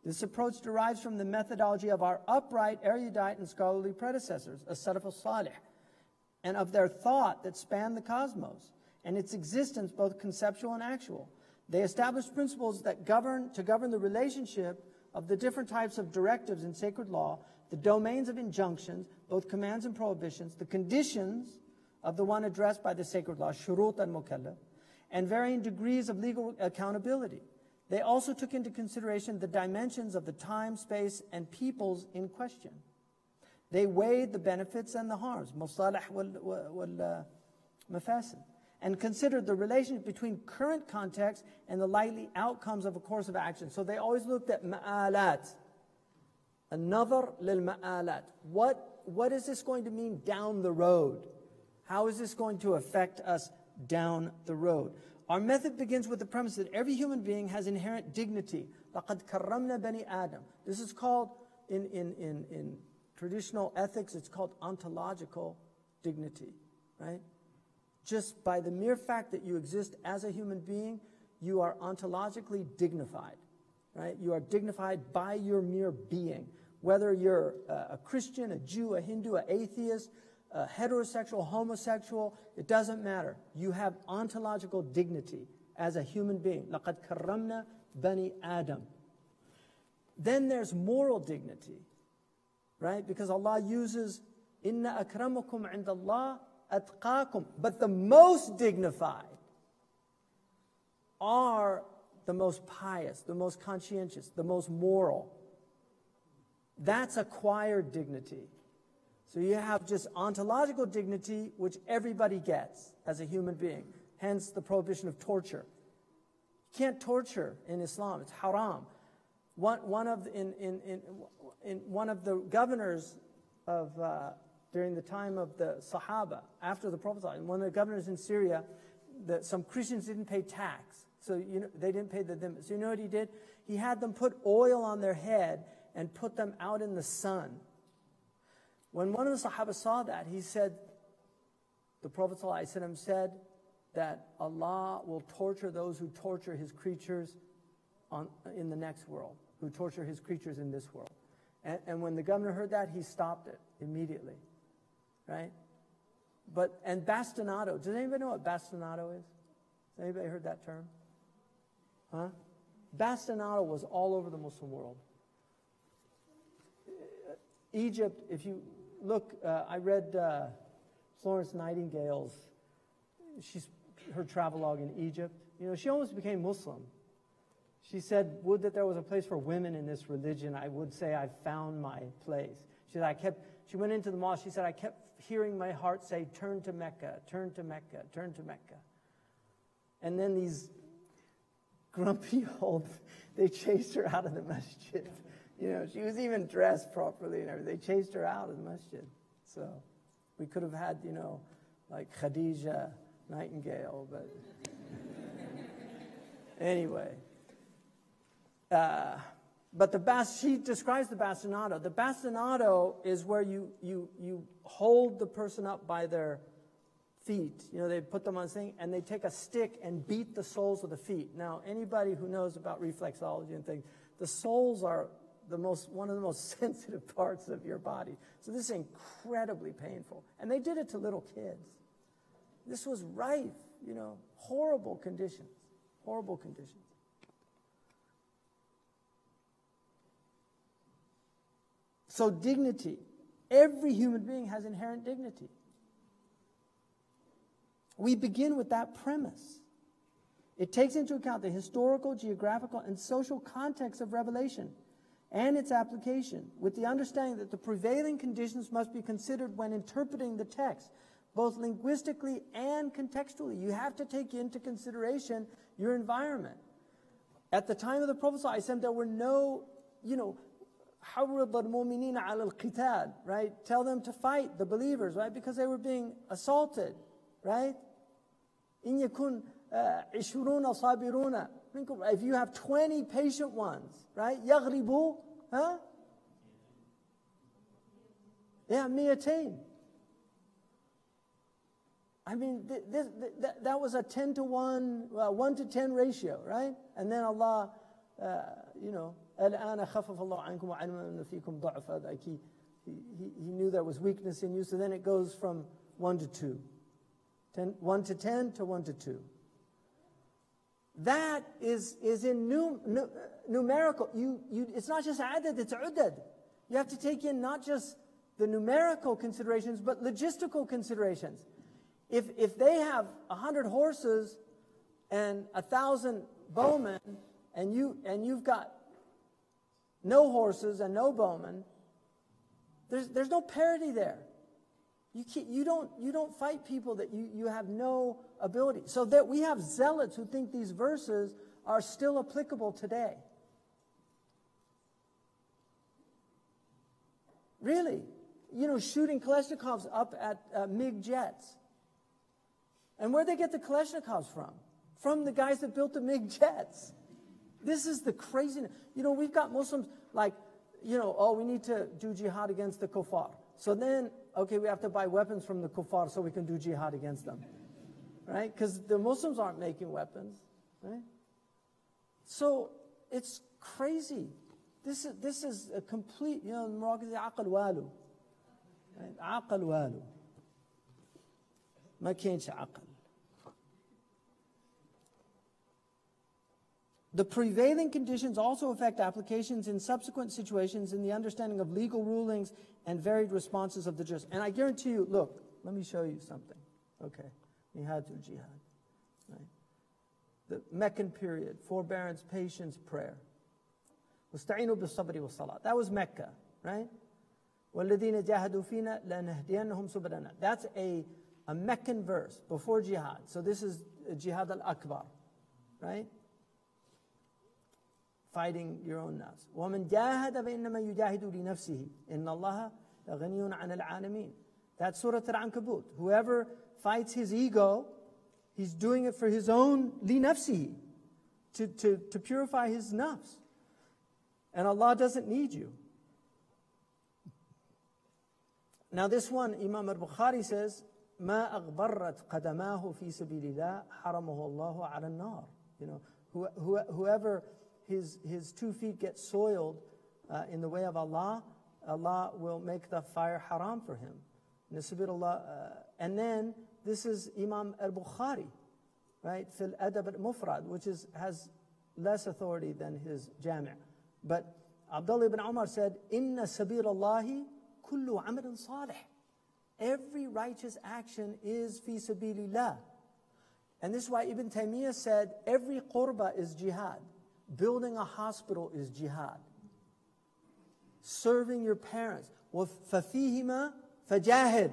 This approach derives from the methodology of our upright, erudite, and scholarly predecessors, as-Salaf al-Salih, and of their thought that spanned the cosmos and its existence, both conceptual and actual. They established principles that govern the relationship of the different types of directives in sacred law, the domains of injunctions, both commands and prohibitions, the conditions of the one addressed by the sacred law, shurut al-mukallaf, and varying degrees of legal accountability. They also took into consideration the dimensions of the time, space, and peoples in question. They weighed the benefits and the harms, masalih wal mafasid, and considered the relationship between current context and the likely outcomes of a course of action. So they always looked at ma'alat, an-nazar lil ma'alat. What is this going to mean down the road? How is this going to affect us down the road? Our method begins with the premise that every human being has inherent dignity. لَقَدْ كَرَّمْنَا بَنِي آدَمَ. This is called, in traditional ethics, it's called ontological dignity, right? Just by the mere fact that you exist as a human being, you are ontologically dignified, right? You are dignified by your mere being. Whether you're a Christian, a Jew, a Hindu, an atheist, heterosexual, homosexual, it doesn't matter. You have ontological dignity as a human being. لَقَدْ كَرَّمْنَا بَنِي آدَمَ. Then there's moral dignity, right? Because Allah uses إِنَّ أَكْرَمَكُمْ عِنْدَ اللَّهِ أَتْقَاكُمْ. But the most dignified are the most pious, the most conscientious, the most moral. That's acquired dignity. So you have just ontological dignity, which everybody gets as a human being. Hence the prohibition of torture. You can't torture in Islam; it's haram. One of the governors of during the time of the Sahaba, after the Prophet, one of the governors in Syria, some Christians didn't pay tax, so they didn't pay the dhimmi. So you know what he did? He had them put oil on their head and put them out in the sun. When one of the Sahaba saw that, he said, the Prophet ﷺ said that Allah will torture those who torture His creatures in the next world, who torture His creatures in this world. And when the governor heard that, he stopped it immediately, right? And bastinado, does anybody know what bastinado is? Has anybody heard that term? Huh? Bastinado was all over the Muslim world. Egypt, if you look, I read Florence Nightingale's, her travelogue in Egypt. You know, she almost became Muslim. She said, would that there was a place for women in this religion. I would say I found my place. She said, she went into the mosque, she said, I kept hearing my heart say, turn to Mecca, turn to Mecca, turn to Mecca. And then these grumpy they chased her out of the masjid. You know, she was even dressed properly and everything. They chased her out of the masjid. So we could have had, like Khadija Nightingale, but anyway. But she describes the bastinado. The bastinado is where you hold the person up by their feet. You know, they put them on a thing, and they take a stick and beat the soles of the feet. Now, anybody who knows about reflexology and things, the soles are one of the most sensitive parts of your body. So this is incredibly painful. And they did it to little kids. This was rife, horrible conditions. Horrible conditions. So dignity. Every human being has inherent dignity. We begin with that premise. It takes into account the historical, geographical, and social context of revelation, and its application, with the understanding that the prevailing conditions must be considered when interpreting the text, both linguistically and contextually. You have to take into consideration your environment. At the time of the Prophet ﷺ, there were no, حَرِّضَ الْمُؤْمِنِينَ عَلَى الْقِتَالِ, right? Tell them to fight, the believers, right? Because they were being assaulted, right? إِن يَكُنْ عِشْرُونَ صَابِرُونَ. If you have 20 patient ones, right? يَغْرِبُوا, huh? Yeah, مِيَتَيْن. I mean, that was a 10 to 1, 1 to 10 ratio, right? And then Allah, الآن خفف الله عنكم وعلم أن فيكم ضعفا. Like he knew there was weakness in you, so then it goes from 1 to 2. 1 to 10 to 1 to 2. That is in numerical. It's not just adad, it's udad. You have to take in not just the numerical considerations, but logistical considerations. If they have 100 horses and 1,000 bowmen, and you've got no horses and no bowmen, there's no parity there. You don't fight people that you have no ability. So that we have zealots who think these verses are still applicable today. Really, shooting Kalashnikovs up at MiG jets. And where'd they get the Kalashnikovs from? From the guys that built the MiG jets. This is the craziness. We've got Muslims like, we need to do jihad against the kuffar. So then, okay, we have to buy weapons from the kuffar so we can do jihad against them. Right? Because the Muslims aren't making weapons. Right? So it's crazy. This is a complete, Morocco is aqal walu. Aqal walu. ما كانش عقل. The prevailing conditions also affect applications in subsequent situations in the understanding of legal rulings and varied responses of the jurist. And I guarantee you, look, let me show you something. Okay, Nihatul Jihad. Right? The Meccan period, forbearance, patience, prayer. وَاسْتَعِينُوا بِالصَّبْرِ وَالصَّلَاةِ. That was Mecca, right? وَالَّذِينَ جَاهَدُوا فِينَا لَنَهْدِيَنَّهُمْ سُبُلَنَا. That's a Meccan verse before jihad. So this is Jihad al-Akbar, right? Fighting your own nafs. وَمَنْ جَاهَدَ فَإِنَّمَا يُجَاهِدُ لِنَفْسِهِ إِنَّ اللَّهَ لَغَنِيٌّ عَنِ الْعَالَمِينَ. That's Surah Al-Ankabut. Whoever fights his ego, he's doing it for his own لِنَفْسِهِ, to purify his nafs. And Allah doesn't need you. Now this one, Imam al-Bukhari says, ما أغبرت قدماه في سبيل الله حرمه الله على النار. Whoever his 2 feet get soiled in the way of Allah, Allah will make the fire haram for him. And then this is Imam al-Bukhari, right? في الأدب المفرد, which has less authority than his Jami'. But Abdullah ibn Umar said, إن سبيل الله كل عمل صالح. Every righteous action is fi sabilillah. And this is why Ibn Taymiyyah said, every qurba is jihad. Building a hospital is jihad. Serving your parents. وَفَفِيهِمَا فَجَاهِدْ.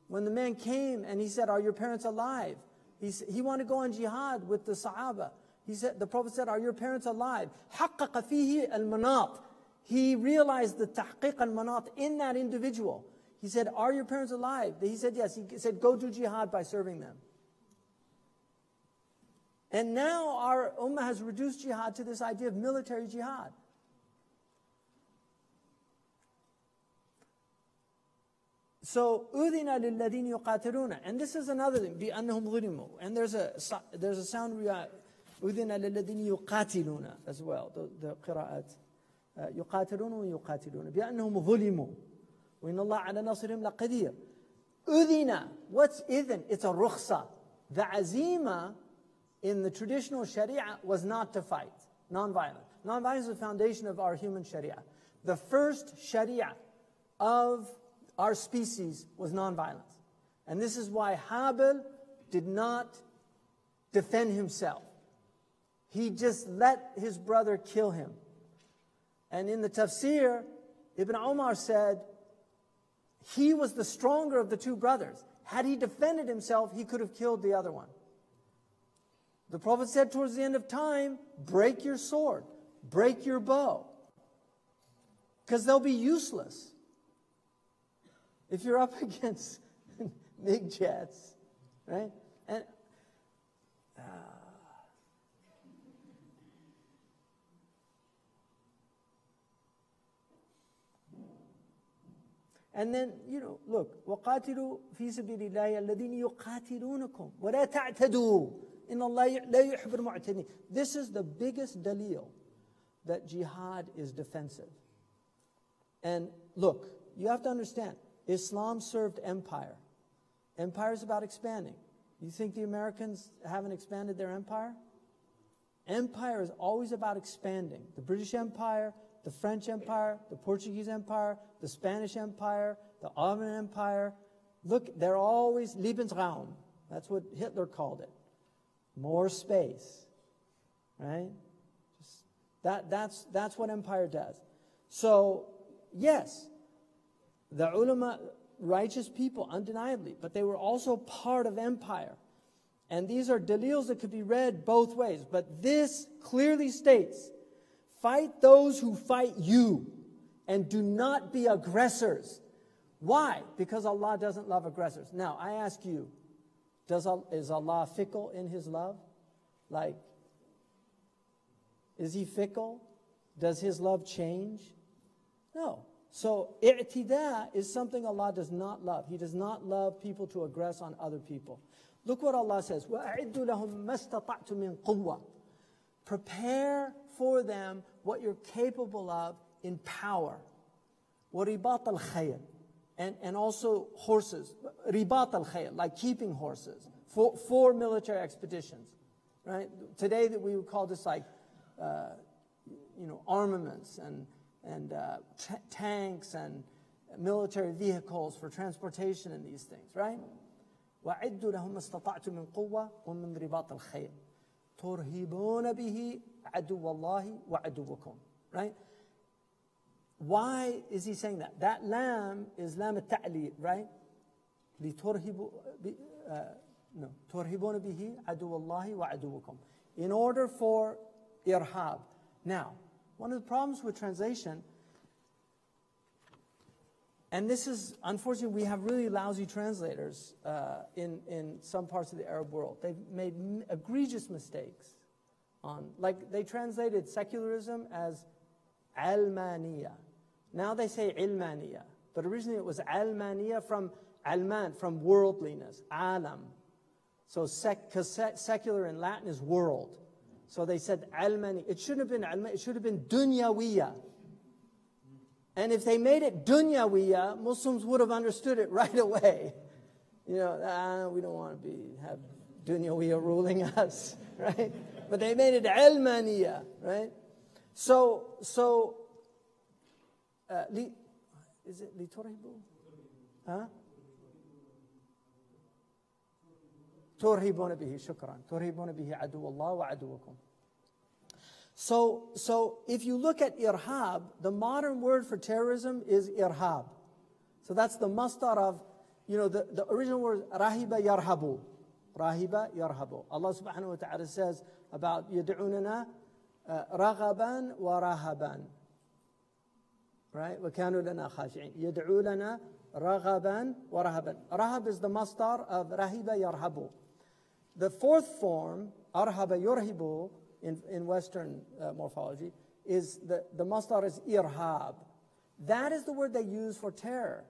When the man came and he said, are your parents alive? He wanted to go on jihad with the Sahaba. The Prophet said, are your parents alive? حَقَّقَ فِيهِ الْمَنَاطِ. He realized the tahqiq al-manat in that individual. He said, are your parents alive? He said, yes. He said, go do jihad by serving them. And now our ummah has reduced jihad to this idea of military jihad. So, أُذِنَ لِلَّذِينَ يُقَاتِلُونَ. And this is another thing, بِأَنَّهُمْ ظُلِمُوا. And there's a sound, أُذِنَ لِلَّذِينَ يُقَاتِلُونَ as well, the qira'at. يقاتلون ويقاتلون بأنهم ظلموا وإن الله على نصرهم لقدير. أذن. What's idhin? It's a rukhsa. The azima in the traditional sharia was not to fight. Non-violence. Non-violence is the foundation of our human sharia. The first sharia of our species was non-violence. And this is why Habil did not defend himself. He just let his brother kill him. And in the tafsir, Ibn Umar said, he was the stronger of the two brothers. Had he defended himself, he could have killed the other one. The Prophet said towards the end of time, break your sword, break your bow, because they'll be useless. If you're up against big jets, right? And then, look, وَقَاتِلُوا فِي سَبِيلِ اللَّهِ الَّذِينَ يُقَاتِلُونَكُمْ وَلَا تَعْتَدُوا إِنَّ اللَّهَ لَا يُحِبُّ الْمُعْتَدِينَ. This is the biggest dalil that jihad is defensive. And look, you have to understand, Islam served empire. Empire is about expanding. You think the Americans haven't expanded their empire? Empire is always about expanding. The British Empire, the French Empire, the Portuguese Empire, the Spanish Empire, the Ottoman Empire. Look, they're always Lebensraum. That's what Hitler called it. More space, right? That's what empire does. So, yes, the ulama, righteous people, undeniably, but they were also part of empire. And these are dalils that could be read both ways. But this clearly states, fight those who fight you, and do not be aggressors. Why? Because Allah doesn't love aggressors. Now, I ask you, is Allah fickle in His love? Like, is He fickle? Does His love change? No. So, i'tida is something Allah does not love. He does not love people to aggress on other people. Look what Allah says. وَأَعِدُّ لَهُمْ مَا اسْتَطَعْتُ مِنْ قُوَّةٍ. Prepare for them what you're capable of in power. وَرِبَاطَ الْخَيْرِ. And also horses. رِبَاطَ الْخَيْرِ, like keeping horses for military expeditions. Right? Today that we would call this like, armaments and tanks and military vehicles for transportation and these things, right? وَعِدُّ لَهُمْ اسْتَطَعْتُ مِنْ قُوَّةٍ وَمِنْ رِبَاطِ الْخَيْرِ تُرْهِبُونَ بِهِ عَدُوَّ اللَّهِ وَعَدُوَّكُمْ. Right? Why is he saying that? That lam is lam al-ta'li, right? تُرْهِبُونَ بِهِ عَدُوَّ اللَّهِ وَعَدُوَّكُمْ. In order for irhab. Now, one of the problems with translation, and this is, unfortunately, we have really lousy translators in some parts of the Arab world. They've made egregious mistakes like they translated secularism as almaniya. Now they say ilmaniya, but originally it was almaniya from alman, from worldliness, alam. So because secular in Latin is world. So they said almani. It shouldn't have been almani, it should have been dunyawiya. And if they made it dunyawiya, Muslims would have understood it right away. We don't want to have dunyawiya ruling us, right? But they made it almaniya, right? So is it liturhibu? Huh? ترهبون به شكرا ترهبون به عدو الله وعدوكم. So if you look at irhab, the modern word for terrorism is irhab. So that's the masdar of, the original word rahiba yarhabu. Rahiba yarhabu. Allah subhanahu wa ta'ala says about yad'unana raghaban wa rahaban. Right? وَكَانُوا لَنَا خَاشِعِينَ. يَدْعُوا لَنَا رَغَبًا وَرَهَبًا. Rahab is the masdar of rahiba yarhabu. The fourth form, arhaba yurhibu, in Western morphology, is the masdar is irhab. That is the word they use for terror.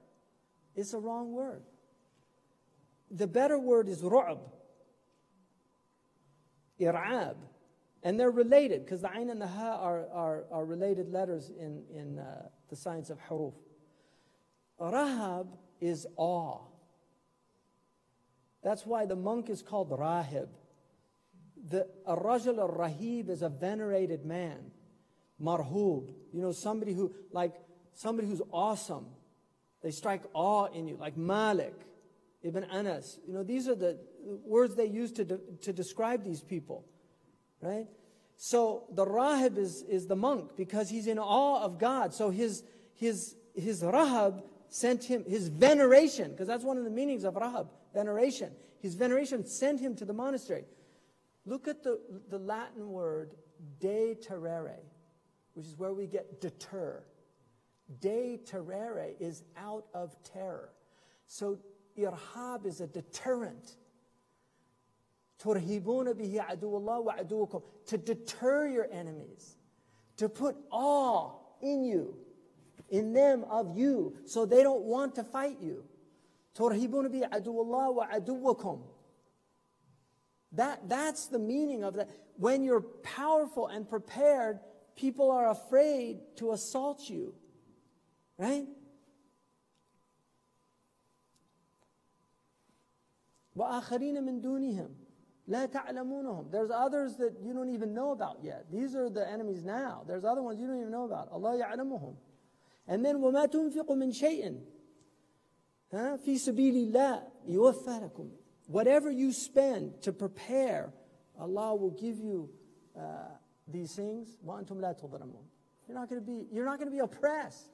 It's a wrong word. The better word is ru'b, ir'ab. And they're related, because the ayn and the ha are related letters in the science of huruf. Rahab is awe. That's why the monk is called rahib. The ar-rajul ar-rahib is a venerated man. Marhub, somebody who's awesome. They strike awe in you, like Malik, Ibn Anas. These are the words they use to describe these people, right? So the rahib is the monk because he's in awe of God. So his rahab sent him, his veneration, because that's one of the meanings of rahab, veneration. His veneration sent him to the monastery. Look at the Latin word deterrere, which is where we get deter. Deterrere is out of terror. So irhab is a deterrent. ترهبون به عدو الله وعدوكم, to deter your enemies, to put awe in you, in them of you, so they don't want to fight you. ترهبون به عدو الله وعدوكم. That's the meaning of that. When you're powerful and prepared, people are afraid to assault you. Right? وآخرين من دونهم لا تعلمونهم. There's others that you don't even know about yet. These are the enemies now. There's other ones you don't even know about. Allah يعلمهم. And then وما تنفقوا من شيء في سبيل الله يوفى لكم. Whatever you spend to prepare, Allah will give you these things. وأنتم لا تظلمون. You're not going to be oppressed.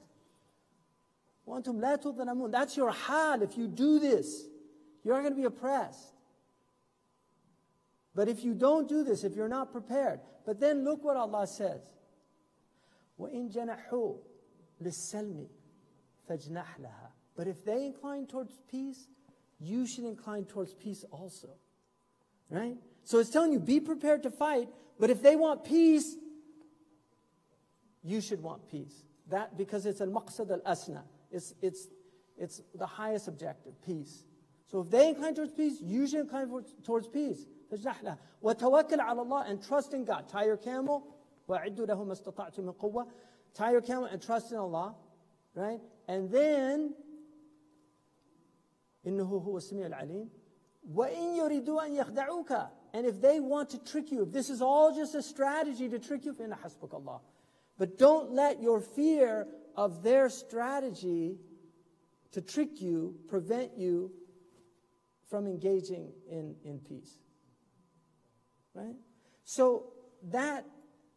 وأنتم لا تظلمون. That's your hal. If you do this, you're not going to be oppressed. But if you don't do this, if you're not prepared, but then look what Allah says. وَإِن جَنَحُوا لِلسَّلْمِ فَاجْنَحْ لَهَا. But if they incline towards peace, you should incline towards peace also. Right? So it's telling you, be prepared to fight, but if they want peace, you should want peace. That, because it's al-maqsad al-asna. It's the highest objective, peace. So if they incline towards peace, you should incline towards peace. وَتَوَكَّلْ عَلَى اللَّهِ, and trust in God. Tie your camel. وَأَعِدُّوا لَهُ مَا اسْتَطَعْتُم مِّن قُوَّةٍ. Tie your camel and trust in Allah. Right? And then, إِنَّهُ هُوَ السَّمِيعُ الْعَلِيمُ. وَإِن يُرِيدُوا أَن يَخْدَعُوكَ. And if they want to trick you, if this is all just a strategy to trick you, فَإِنَّ حَسْبُكَ اللَّهُ. But don't let your fear of their strategy to trick you prevent you from engaging in peace. Right? So that,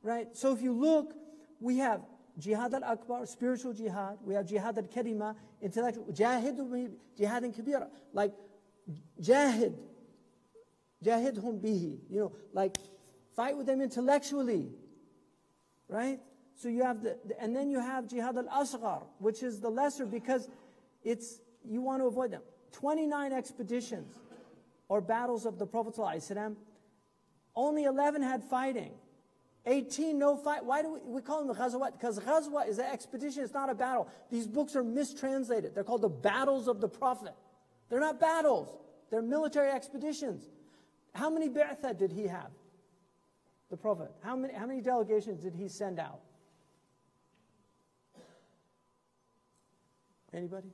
right? So if you look, we have jihad al-akbar, spiritual jihad. We have jihad al-karima, intellectual. Jahid kabira. Like, jahidhum bihi. You know, like, fight with them intellectually. Right? So you have and then you have jihad al-asghar, which is the lesser, because you want to avoid them. 29 expeditions or battles of the Prophet ﷺ, only 11 had fighting. 18 no fight. Why do we call them the ghazawat? Because ghazwa is an expedition, it's not a battle. These books are mistranslated. They're called the battles of the Prophet. They're not battles. They're military expeditions. How many bi'tha did he have? The Prophet. How many delegations did he send out? Anybody?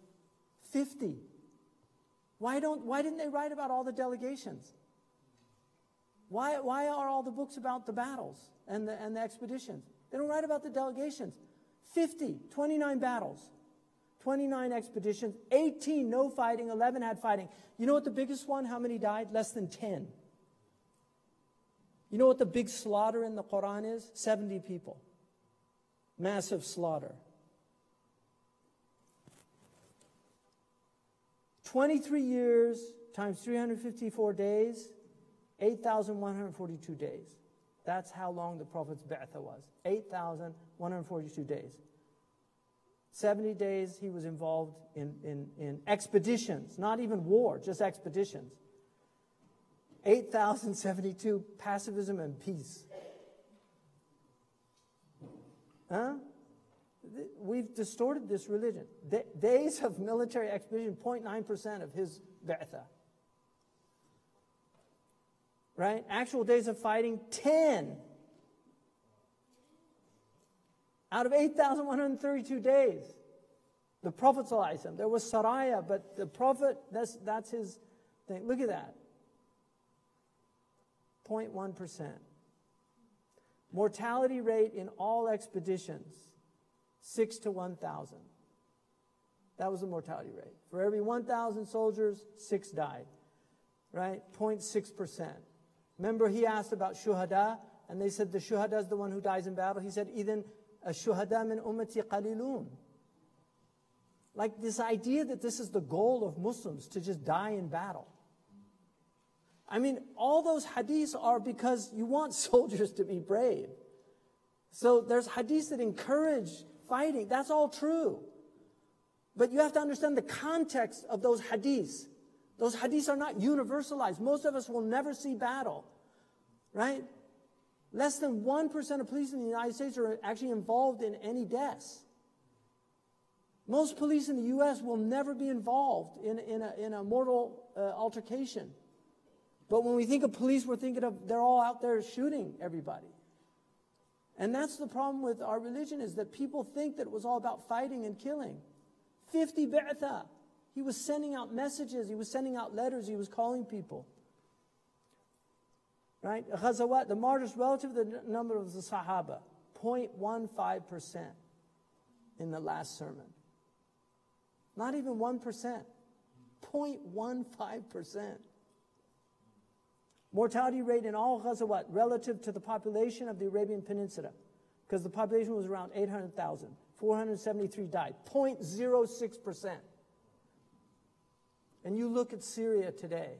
50. Why didn't they write about all the delegations? Why are all the books about the battles and the expeditions? They don't write about the delegations. 29 battles, 29 expeditions, 18 no fighting, 11 had fighting. You know what the biggest one, how many died? Less than 10. You know what the big slaughter in the Quran is? 70 people. Massive slaughter. 23 years times 354 days, 8,142 days. That's how long the Prophet's bi'tha was. 8,142 days. 70 days he was involved in expeditions, not even war, just expeditions. 8,072 pacifism and peace. Huh? We've distorted this religion. Days of military expedition, 0.9% of his bi'tha. Right? Actual days of fighting, 10. Out of 8,132 days. The Prophet ﷺ, there was Saraya, but the Prophet, that's his thing. Look at that. 0.1%. Mortality rate in all expeditions, 6 to 1,000. That was the mortality rate. For every 1,000 soldiers, 6 died. Right? 0.6%. Remember he asked about shuhada. And they said, the shuhada is the one who dies in battle. He said, إِذَنْ الشُّهَدَى مِنْ أُمَّتِي قَلِيلُونَ. Like this idea that this is the goal of Muslims, to just die in battle. I mean, all those hadiths are because you want soldiers to be brave. So there's hadiths that encourage fighting. That's all true. But you have to understand the context of those hadiths. Those hadiths are not universalized. Most of us will never see battle, right? Less than 1% of police in the United States are actually involved in any deaths. Most police in the U.S. will never be involved in a mortal altercation. But when we think of police, we're thinking of they're all out there shooting everybody. And that's the problem with our religion, is that people think that it was all about fighting and killing. 50 bi'tha. He was sending out messages. He was sending out letters. He was calling people. Right? Ghazawat, the martyrs relative to the number of the Sahaba, 0.15% in the last sermon. Not even 1%. 0.15%. Mortality rate in all Ghazawat relative to the population of the Arabian Peninsula, because the population was around 800,000. 473 died. 0.06%. And you look at Syria today.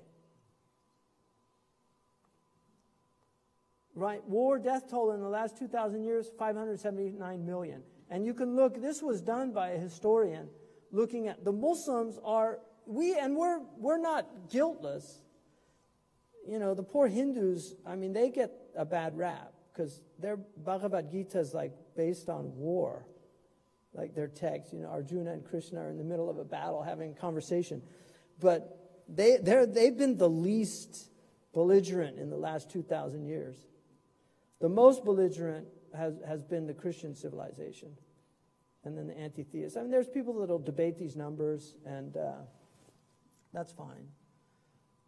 Right? War death toll in the last 2,000 years, 579 million. And you can look, this was done by a historian, looking at the Muslims are, we're not guiltless. You know, the poor Hindus, I mean, they get a bad rap because their Bhagavad Gita is like based on war. Like their text, you know, Arjuna and Krishna are in the middle of a battle having a conversation. But they've been the least belligerent in the last 2,000 years. The most belligerent has been the Christian civilization, and then the anti-theists. I mean, there's people that will debate these numbers, and that's fine.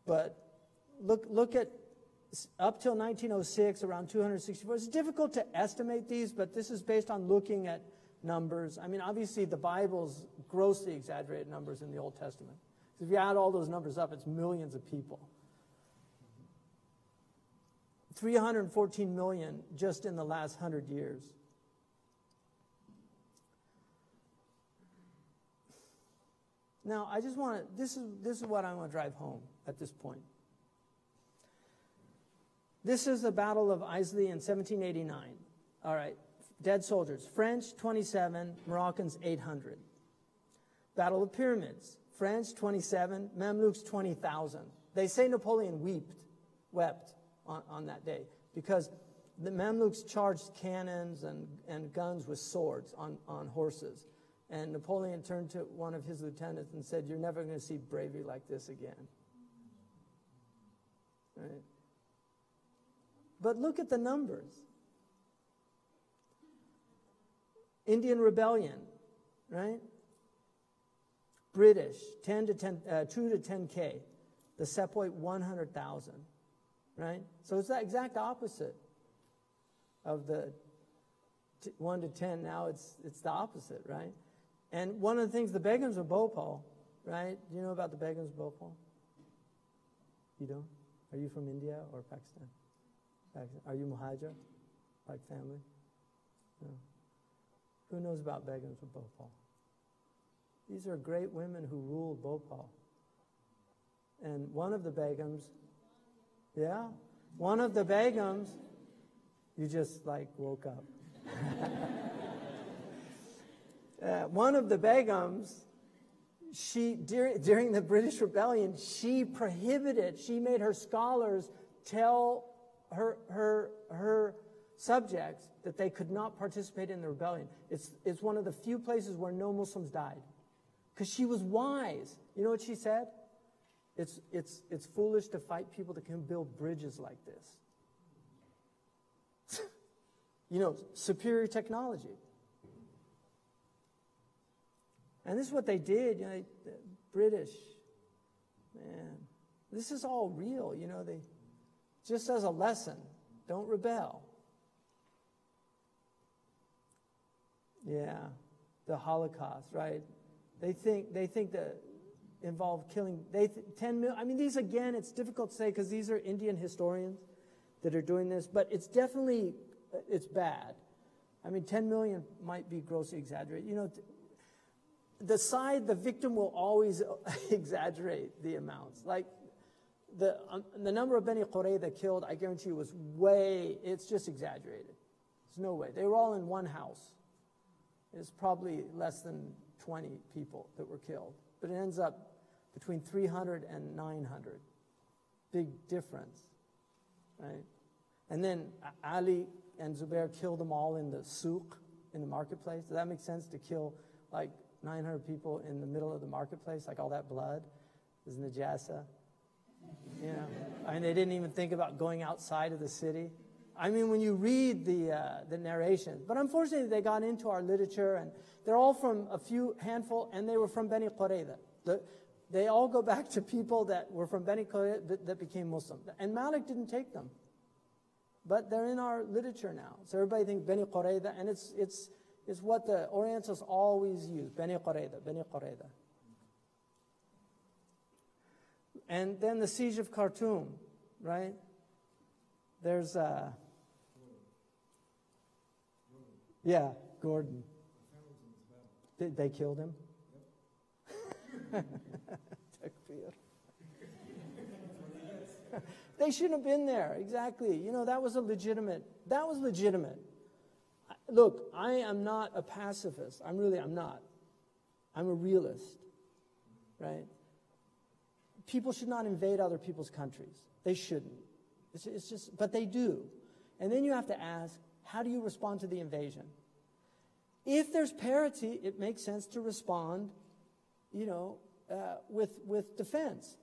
But look at up till 1906, around 264. It's difficult to estimate these, but this is based on looking at numbers. I mean, obviously, the Bible's grossly exaggerated numbers in the Old Testament. So if you add all those numbers up, it's millions of people. 314 million just in the last 100 years. Now, I just want to, this is what I want to drive home at this point. This is the Battle of Islay in 1789. All right, dead soldiers. French, 27, Moroccans, 800. Battle of Pyramids. French, 27, Mamluks, 20,000. They say Napoleon wept on that day because the Mamluks charged cannons and guns with swords on horses. And Napoleon turned to one of his lieutenants and said, "You're never going to see bravery like this again." Right? But look at the numbers. Indian Rebellion, right? British, 2 to 10K. The Sepoy, 100,000, right? So it's the exact opposite of the 1 to 10. Now it's the opposite, right? And one of the things, the Begums of Bhopal, right? Do you know about the Begums of Bhopal? You don't? Are you from India or Pakistan? Are you Muhajir, like family? No. Who knows about Begums of Bhopal? These are great women who ruled Bhopal. And one of the Begums, one of the Begums, you just like woke up. One of the Begums, during the British Rebellion, she made her scholars tell her subjects that they could not participate in the rebellion. It's one of the few places where no Muslims died. Because she was wise. You know what she said? It's foolish to fight people that can build bridges like this. You know, superior technology. And this is what they did. You know, the British, man, this is all real. You know, they just as a lesson, don't rebel. Yeah, the Holocaust, right? They think that involved killing 10 million. I mean, these again, it's difficult to say because these are Indian historians. that are doing this, but it's definitely, it's bad. I mean, 10 million might be grossly exaggerated. You know, the victim will always exaggerate the amounts. Like, the number of Bani Qurayza killed, I guarantee you, it's just exaggerated. There's no way. They were all in one house. It's probably less than 20 people that were killed. But it ends up between 300 and 900. Big difference, right? And then Ali and Zubair killed them all in the souk, in the marketplace. Does that make sense, to kill like 900 people in the middle of the marketplace, like all that blood is najasa? You know, I mean, they didn't even think about going outside of the city. I mean, when you read the narration, but unfortunately they got into our literature, and they're all from a handful, and they were from Bani Qurayza. They all go back to people that were from Bani Qurayza that became Muslim. And Malik didn't take them. But they're in our literature now. So everybody thinks Bani Qurayza, and it's what the Orientals always use, Bani Qurayza, Bani Qurayza. And then the siege of Khartoum, right? There's Gordon. They killed him? They shouldn't have been there. Exactly. You know, that was legitimate. Look, I am not a pacifist. I'm not. I'm a realist, right? People should not invade other people's countries. They shouldn't. It's just, but they do. And then you have to ask, how do you respond to the invasion? If there's parity, it makes sense to respond, you know, with defense.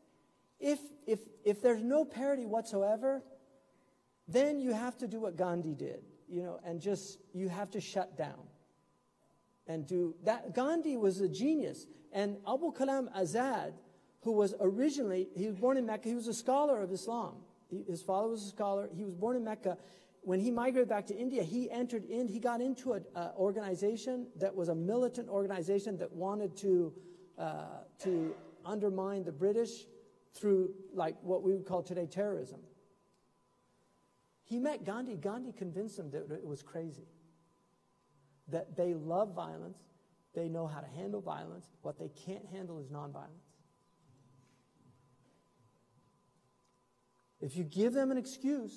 If there's no parity whatsoever, then you have to do what Gandhi did, you know, and you have to shut down. And do that. Gandhi was a genius. And Abu Kalam Azad, who was he was born in Mecca, he was a scholar of Islam. His father was a scholar. He was born in Mecca. When he migrated back to India, he got into an organization that was a militant organization that wanted to undermine the British through, like, what we would call today terrorism. He met Gandhi. Gandhi convinced him that it was crazy, that they love violence, they know how to handle violence. What they can't handle is nonviolence. If you give them an excuse,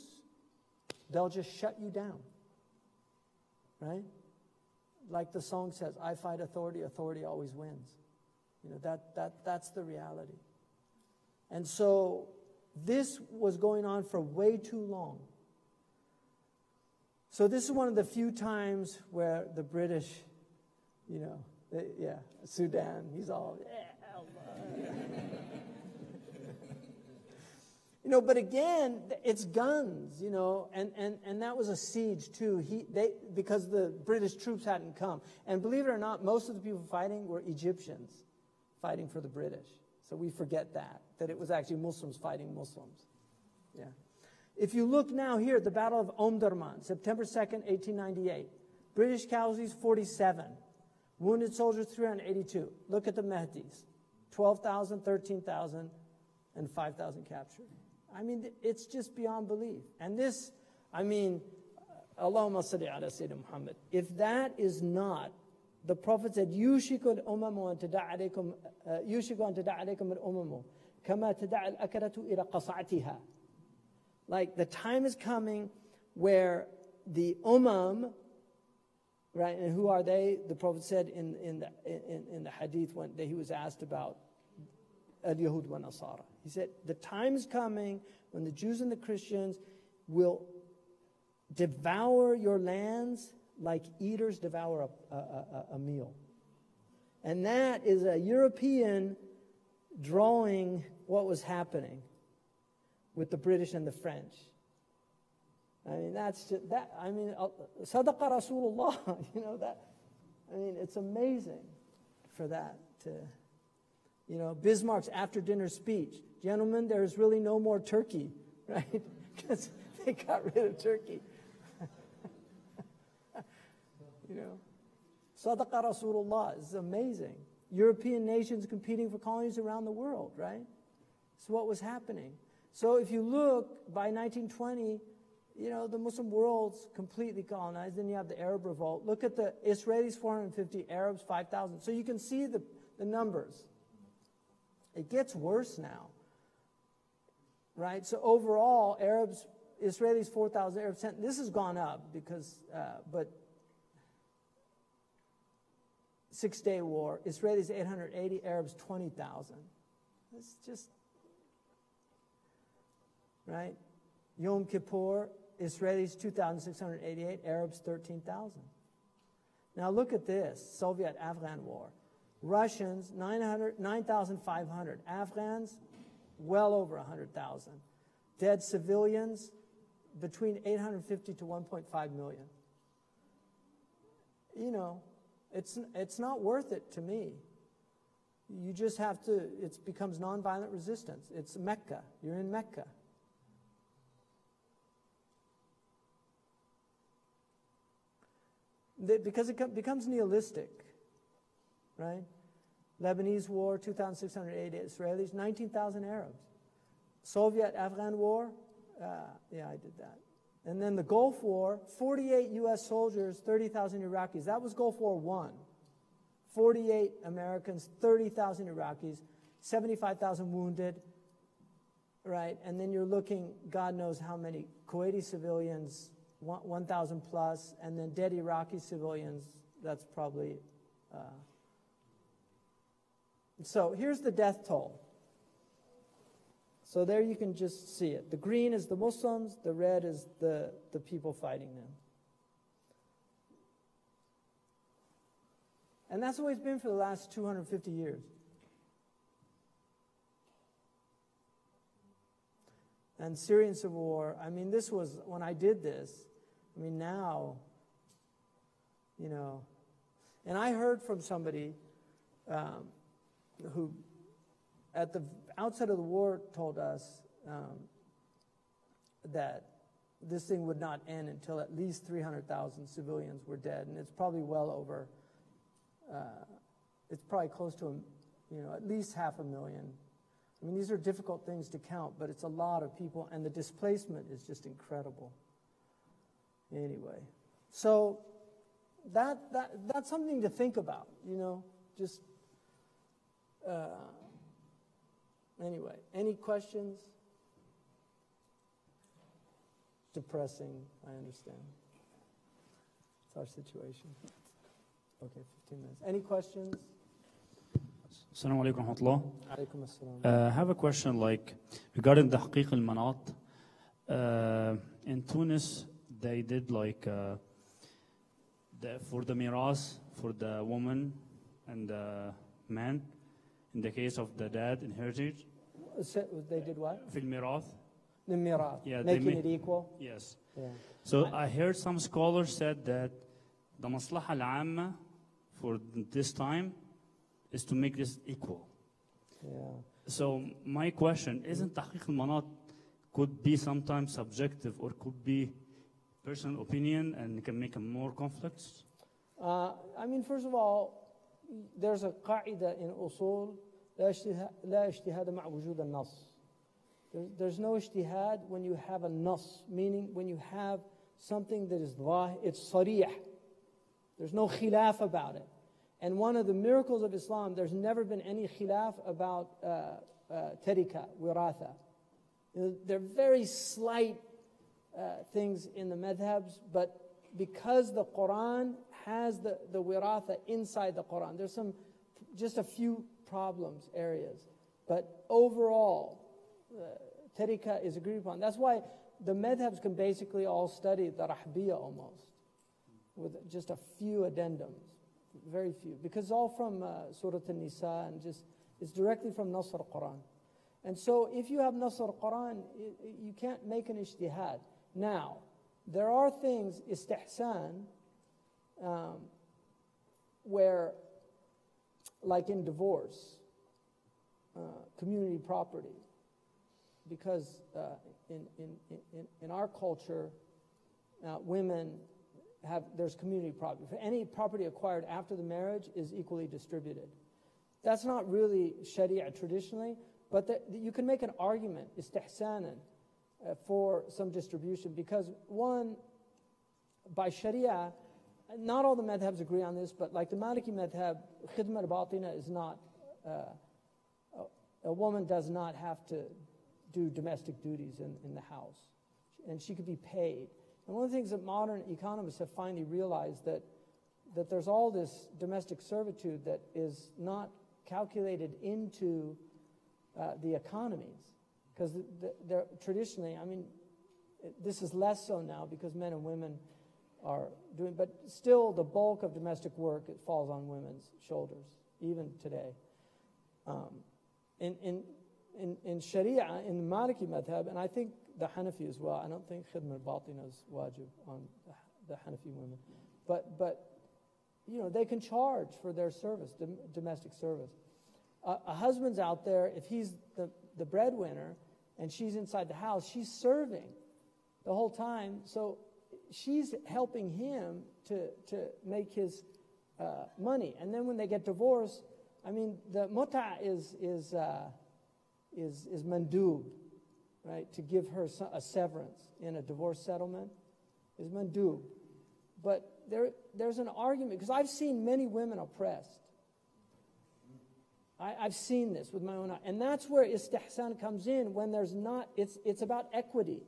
they'll just shut you down, right? Like the song says, I fight authority, authority always wins. You know, that's the reality. And so this was going on for way too long. So this is one of the few times where the British, you know, Sudan, he's all, Allah. You know, but again, it's guns, you know, and that was a siege too. Because the British troops hadn't come. And believe it or not, most of the people fighting were Egyptians fighting for the British. So we forget that it was actually Muslims fighting Muslims. Yeah. If you look now here at the Battle of Omdurman, September 2nd, 1898, British casualties 47, wounded soldiers 382. Look at the Mehdis, 12,000, 13,000, and 5,000 captured. I mean, it's just beyond belief. And this, I mean, Allahumma salli ala Sayyidina Muhammad. If that is not, the Prophet said, يُوشِكُ الْأُمَمُ أَن تَدَعَ عَلَيْكُمُ الْأُمَمُ كَمَا تَدَعَ الْأَكَلَةُ إِلَى قَصَعَتِهَا. Like, the time is coming where the Umam, right, and who are they? The Prophet said in the hadith when he was asked about al-Yahud wa Nasara. He said, the time is coming when the Jews and the Christians will devour your lands like eaters devour a meal. And that is a European drawing what was happening with the British and the French. I mean, that's just, that, I mean, Sadaqa Rasulullah, you know, that, I mean, it's amazing for that to, you know, Bismarck's after dinner speech. Gentlemen, there's really no more turkey, right? Because they got rid of turkey. You know, Sadaqa Rasulullah is amazing. European nations competing for colonies around the world, right? That's what was happening. So if you look, by 1920, you know, the Muslim world's completely colonized. Then you have the Arab revolt. Look at the Israelis, 450, Arabs, 5,000. So you can see the numbers. It gets worse now, right? So overall, Israelis 4,000, Arabs 10. This has gone up because, but Six-Day War, Israelis 880, Arabs 20,000. It's just, right? Yom Kippur, Israelis 2,688, Arabs 13,000. Now look at this, Soviet-Afghan war. Russians, 9,500. Afghans, well over 100,000. Dead civilians, between 850 to 1.5 million. You know, it's not worth it to me. You just have to, it becomes nonviolent resistance. It's Mecca. You're in Mecca. Because it becomes nihilistic, right? Lebanese war, 2,680 Israelis, 19,000 Arabs. Soviet-Afghan war, yeah, I did that. And then the Gulf War, 48 U.S. soldiers, 30,000 Iraqis. That was Gulf War I. 48 Americans, 30,000 Iraqis, 75,000 wounded, right? And then you're looking, God knows how many Kuwaiti civilians, 1,000 plus, and then dead Iraqi civilians, that's probably... So here's the death toll. So there you can just see it. The green is the Muslims, the red is the people fighting them. And that's the way it's been for the last 250 years. And Syrian Civil War, I mean, this was, when I did this, I mean, now, you know, and I heard from somebody who, at the outset of the war, told us that this thing would not end until at least 300,000 civilians were dead, and it's probably well over, it's probably close to, you know, at least 500,000. I mean, these are difficult things to count, but it's a lot of people, and the displacement is just incredible. Anyway, so that's something to think about, you know, just, anyway, any questions? Depressing, I understand. It's our situation. Okay, 15 minutes. Any questions? Assalamu alaikum wa rahmatullah. Alaikum assalam. I have a question like regarding the Haqiq al-Manat. In Tunis, they did like for the miras, for the woman and the man, in the case of the dad inherited. They did what? في الميراث. The mirath, Yeah, making it equal? Yes. Yeah. So I heard some scholars said that the maslaha al-amma for this time is to make this equal. Yeah. So my question, isn't Tahqiq al-Manat could be sometimes subjective or could be personal opinion and can make more conflicts? I mean, first of all, there's a qaida in usul, لا اجتهاد مع وجود النص. There's no ijtihad when you have a nas, meaning when you have something that is it's sarih. There's no khilaf about it. And one of the miracles of Islam, there's never been any khilaf about tarika, wiratha. They're very slight things in the madhabs, but because the Quran has the wiratha inside the Quran, there's just a few problems, areas. But overall, tarika is agreed upon. That's why the madhabs can basically all study the rahbiyya almost, with just a few addendums. Very few, because it's all from Surah An-Nisa and it's directly from Nasr al-Quran. And so if you have Nasr al-Quran, you can't make an ijtihad. Now, there are things, istihsan, where, like in divorce, community property, because in our culture, women there's community property. Any property acquired after the marriage is equally distributed. That's not really Sharia traditionally, but you can make an argument, istihsanan, for some distribution, because one, by Sharia, not all the madhabs agree on this, but like the Maliki madhab, khidma al-batina is not, a woman does not have to do domestic duties in the house, and she could be paid. And one of the things that modern economists have finally realized that there's all this domestic servitude that is not calculated into the economies, because they're traditionally, I mean, this is less so now because men and women are doing, but still the bulk of domestic work, it falls on women's shoulders, even today. In Sharia, in the Maliki madhab, and I think the Hanafi as well, I don't think khidma al-batina is wajib on the Hanafi women, but you know, they can charge for their service, domestic service. A husband's out there, if he's the breadwinner and she's inside the house, she's serving the whole time, so she's helping him to make his money. And then when they get divorced, I mean, the muta is mandub, right? To give her a severance in a divorce settlement is mandub. But there's an argument, because I've seen many women oppressed. I've seen this with my own eye. And that's where istihsan comes in, when there's not, it's about equity.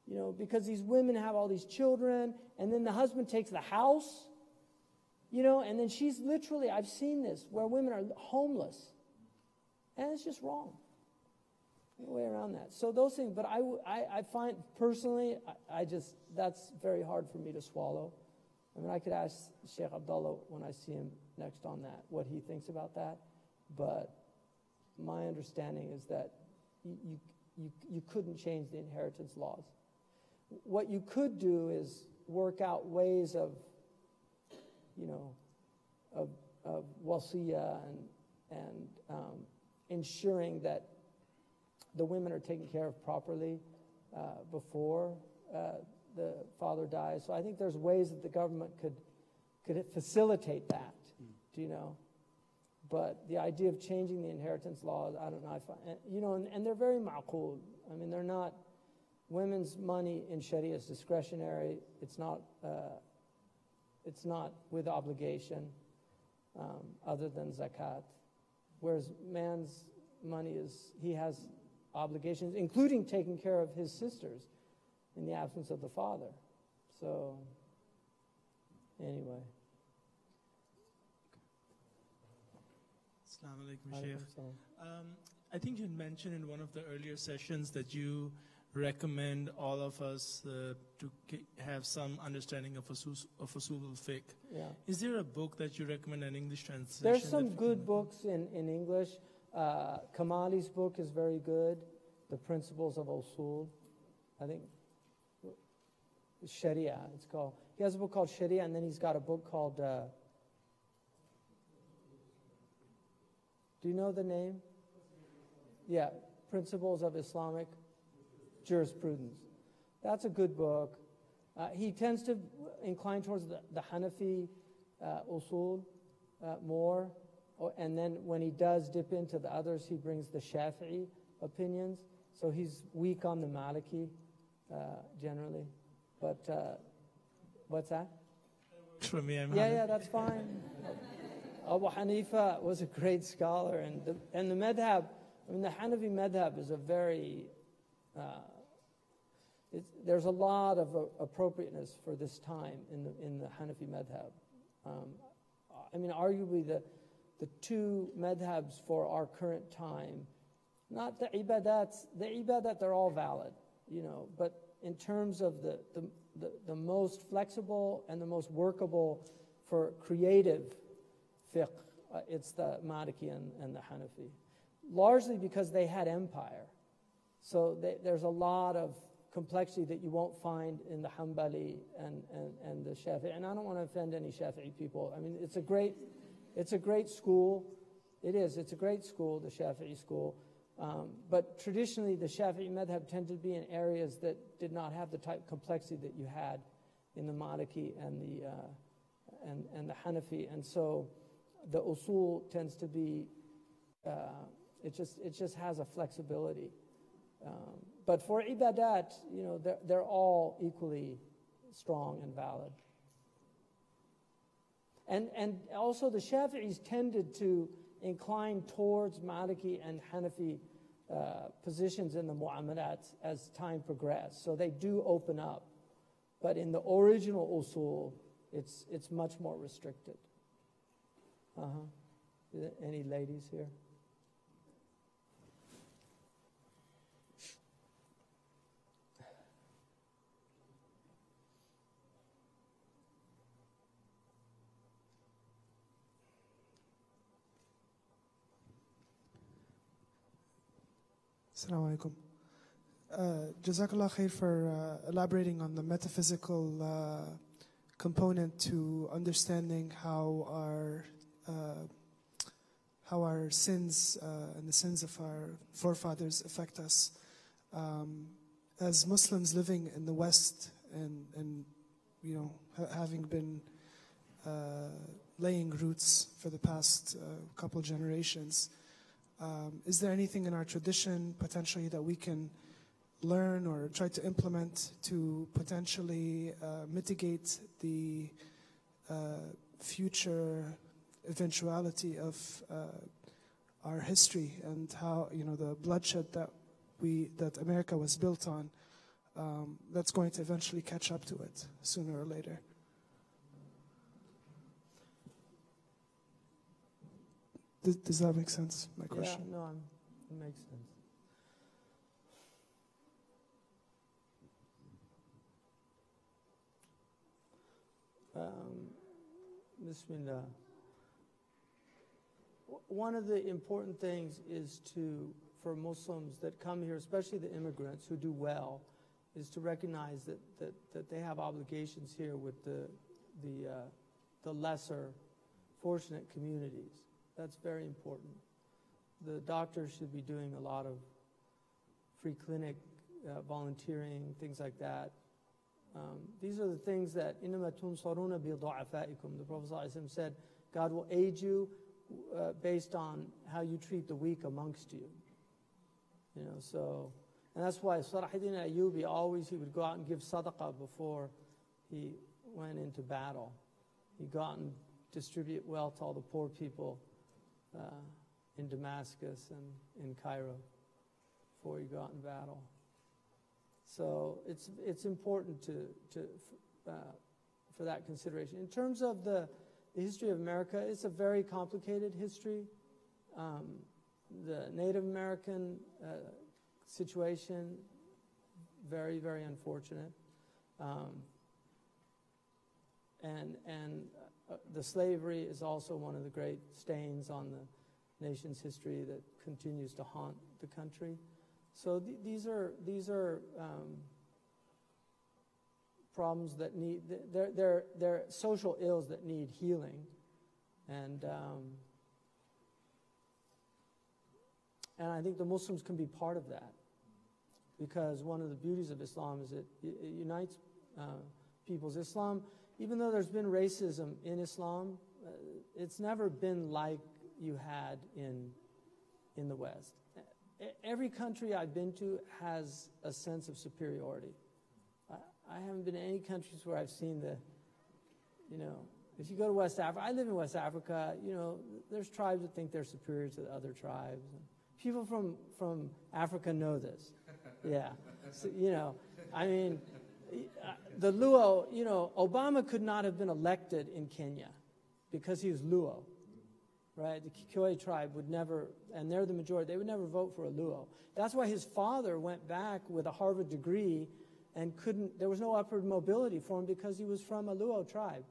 You know, because these women have all these children, and then the husband takes the house, you know, and then she's literally, I've seen this, where women are homeless. And it's just wrong. No way around that. So those things, but I find personally, that's very hard for me to swallow. I mean, I could ask Sheikh Abdullah when I see him next on that, what he thinks about that. But my understanding is that you couldn't change the inheritance laws. What you could do is work out ways of, you know, of wasiyah and ensuring that the women are taken care of properly before the father dies. So I think there's ways that the government could facilitate that, do you know? But the idea of changing the inheritance laws, I don't know. You know, and they're very ma'qul. I mean, they're not. Women's money in Sharia is discretionary. It's not with obligation, other than zakat. Whereas man's money he has obligations, including taking care of his sisters in the absence of the father. So, anyway. Assalamu alaikum, Shaykh. I think you mentioned in one of the earlier sessions that you recommend all of us to have some understanding of usul al-fiqh. Yeah. Is there a book that you recommend, an English translation? There's some good books in English. Kamali's book is very good, The Principles of Usul. I think Sharia, it's called. He has a book called Sharia, and then he's got a book called, do you know the name? Yeah, Principles of Islamic Jurisprudence. That's a good book. He tends to incline towards the Hanafi usul more, and then when he does dip into the others, he brings the Shafi'i opinions. So he's weak on the Maliki generally. But what's that? For me, yeah, that's fine. Abu Hanifa was a great scholar, and the madhab, I mean, the Hanafi madhab is a very, there's a lot of appropriateness for this time in the Hanafi madhab. I mean, arguably the two madhabs for our current time, not the ibadat, they're all valid, you know, but in terms of the most flexible and the most workable for creative fiqh, it's the Maliki and the Hanafi. Largely because they had empire. So there's a lot of complexity that you won't find in the Hanbali and the Shafi'i. And I don't want to offend any Shafi'i people. I mean, it's a great school. It is. It's a great school, the Shafi'i school. But traditionally, the Shafi'i madhab tended to be in areas that did not have the type of complexity that you had in the Maliki and the Hanafi. And so the usul tends to be, it just has a flexibility but for ibadat, they're all equally strong and valid. And also the Shafi'is tended to incline towards Maliki and Hanafi positions in the mu'amalat as time progressed. So they do open up. But in the original usul, it's much more restricted. Any ladies here? Assalamu alaikum. Jazakallah khair for elaborating on the metaphysical component to understanding how our sins and the sins of our forefathers affect us. As Muslims living in the West and having been laying roots for the past couple generations, is there anything in our tradition potentially that we can learn or try to implement to potentially mitigate the future eventuality of our history and how the bloodshed that America was built on, that's going to eventually catch up to it sooner or later? Does that make sense, my question? Yeah, no, it makes sense. Bismillah. One of the important things is for Muslims that come here, especially the immigrants who do well, is to recognize that they have obligations here with the lesser fortunate communities. That's very important. The doctors should be doing a lot of free clinic volunteering, things like that. These are the things that إِنَّمَا تُنْصَرُونَ بِضُعَفَائِكُمْ. The Prophet ﷺ said, God will aid you based on how you treat the weak amongst you. And that's why Salahuddin Ayyubi he would go out and give sadaqah before he went into battle. He'd go out and distribute wealth to all the poor people in Damascus and in Cairo before you go out in battle. So it's important for that consideration. In terms of the history of America, it's a very complicated history. The Native American situation, very, very unfortunate. And the slavery is also one of the great stains on the nation's history that continues to haunt the country. So these are problems that need, they're social ills that need healing. And I think the Muslims can be part of that, because one of the beauties of Islam is it unites peoples. Islam, even though there's been racism in Islam, it's never been like you had in the West. Every country I've been to has a sense of superiority. I haven't been in any countries where I've seen if you go to West Africa, I live in West Africa, there's tribes that think they're superior to the other tribes. People from Africa know this. Yeah. So, the Luo, Obama could not have been elected in Kenya because he was Luo, right? The Kikuyu tribe would never, and they're the majority, they would never vote for a Luo. That's why his father went back with a Harvard degree and there was no upward mobility for him because he was from a Luo tribe.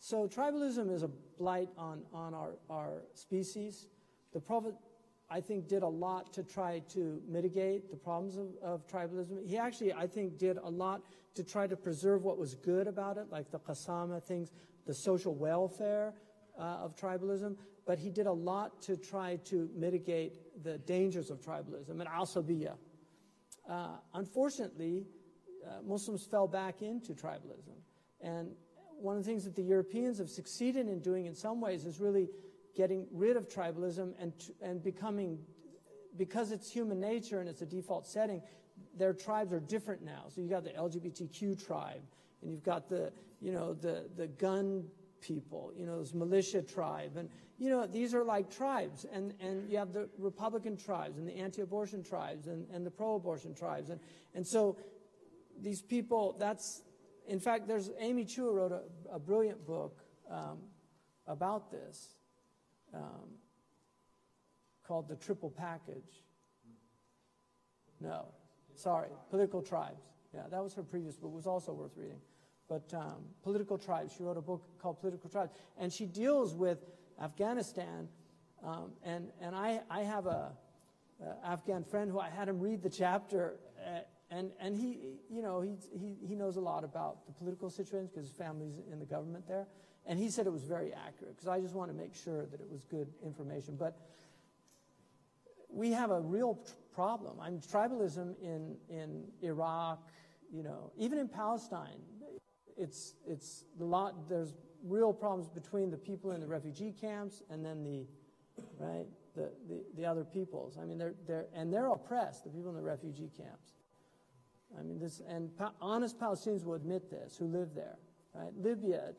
So tribalism is a blight on our species. The Prophet, I think, did a lot to try to mitigate the problems of tribalism. He actually, I think, did a lot to try to preserve what was good about it, like the qasama things, the social welfare of tribalism. But he did a lot to try to mitigate the dangers of tribalism and asabiyya. Unfortunately, Muslims fell back into tribalism. And one of the things that the Europeans have succeeded in doing in some ways is really getting rid of tribalism and becoming, because it's human nature and it's a default setting, their tribes are different now. So you got the LGBTQ tribe, and you've got the gun people, this militia tribe, and these are like tribes, and you have the Republican tribes and the anti-abortion tribes and the pro-abortion tribes, and so these people. In fact, there's Amy Chua wrote a brilliant book about this called The Triple Package. No, sorry, Political Tribes. Yeah, that was her previous book. It was also worth reading. But Political Tribes, she wrote a book called Political Tribes. And she deals with Afghanistan. And I have a Afghan friend who I had him read the chapter. And he knows a lot about the political situation because his family's in the government there. And he said it was very accurate because I just want to make sure that it was good information. But we have a real problem. Tribalism in Iraq, even in Palestine, it's a lot. There's real problems between the people in the refugee camps and then the other peoples. I mean, they're oppressed. The people in the refugee camps. I mean, honest Palestinians will admit this who live there. Right? Libya,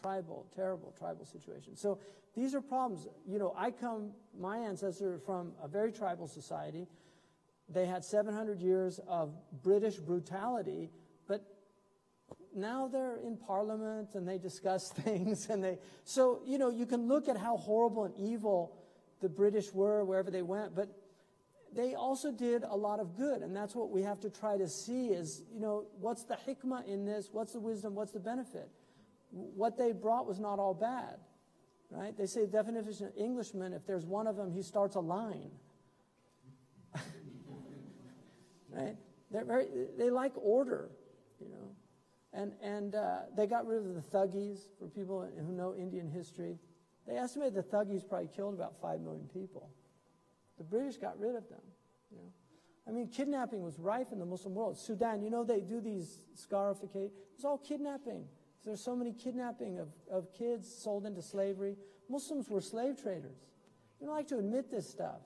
terrible tribal situation. So these are problems. My ancestors are from a very tribal society. They had 700 years of British brutality, but now they're in parliament and they discuss things. So you can look at how horrible and evil the British were wherever they went, but they also did a lot of good, and that's what we have to try to see is, what's the hikmah in this? What's the wisdom? What's the benefit? What they brought was not all bad, right? They say the definition of Englishman, if there's one of them, he starts a line. Right? They like order, and they got rid of the Thuggees. For people who know Indian history, they estimate the Thuggees probably killed about 5 million people. The British got rid of them. I mean, kidnapping was rife in the Muslim world. Sudan, they do these scarifications. It's all kidnapping. There's so many kidnapping of kids sold into slavery. Muslims were slave traders. You don't like to admit this stuff.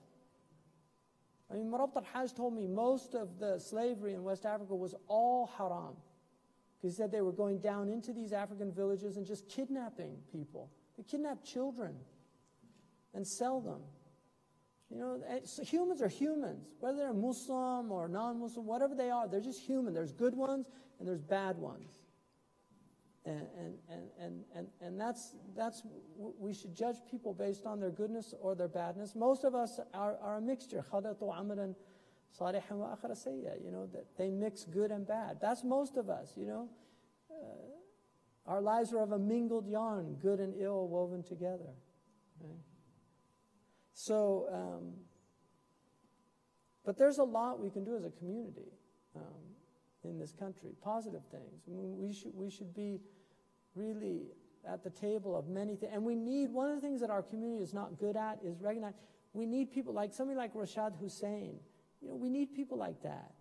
I mean, Murabt al-Hajj told me most of the slavery in West Africa was all haram. Because he said they were going down into these African villages and just kidnapping people. They kidnap children and sell them. So humans are humans, whether they're Muslim or non-Muslim, whatever they are, they're just human. There's good ones and there's bad ones. And that's we should judge people based on their goodness or their badness. Most of us are a mixture. That they mix good and bad. That's most of us, Our lives are of a mingled yarn, good and ill woven together. Right? So, but there's a lot we can do as a community in this country, positive things. I mean, we should be really at the table of many things. And one of the things that our community is not good at is recognize, we need people like somebody like Rashad Hussain. We need people like that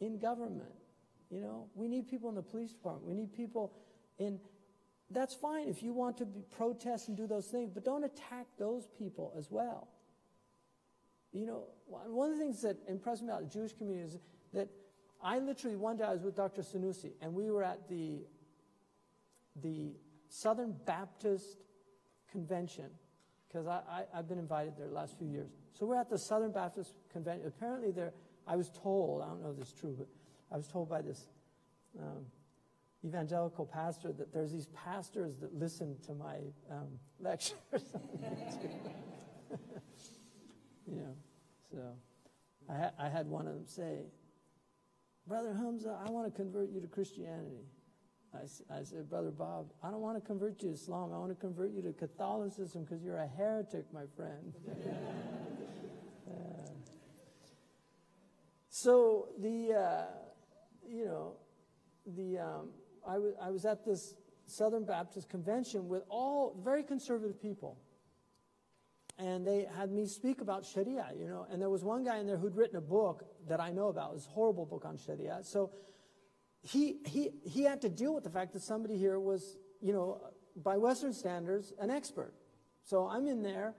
in government. We need people in the police department. We need people that's fine if you want to protest and do those things, but don't attack those people as well. One of the things that impressed me about the Jewish community is that I literally, one day I was with Dr. Sanusi, and we were at the Southern Baptist Convention, because I've been invited there the last few years. So we're at the Southern Baptist Convention. Apparently I was told, I don't know if this is true, but I was told by this evangelical pastor that there's these pastors that listen to my lectures. So I had one of them say, Brother Hamza, I want to convert you to Christianity. I said, Brother Bob, I don't want to convert you to Islam. I want to convert you to Catholicism because you're a heretic, my friend. So I was at this Southern Baptist convention with all very conservative people. And they had me speak about Sharia, and there was one guy in there who'd written a book that I know about. It was a horrible book on Sharia. So he had to deal with the fact that somebody here was, by Western standards, an expert. So I'm in there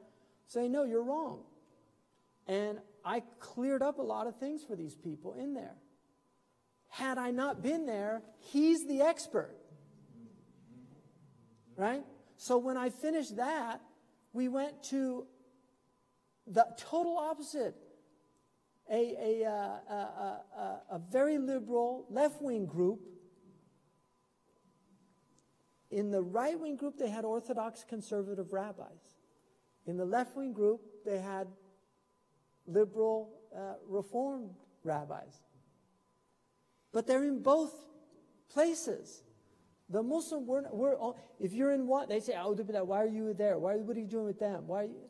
saying, no, you're wrong. And I cleared up a lot of things for these people in there. Had I not been there, he's the expert. Right? So when I finished that, we went to the total opposite. A very liberal left-wing group. In the right-wing group, they had Orthodox conservative rabbis. In the left-wing group, they had liberal Reformed rabbis. But they're in both places. The Muslim, if you're in one, they say, "A'udhu billah, why are you there? What are you doing with them? Why are you?"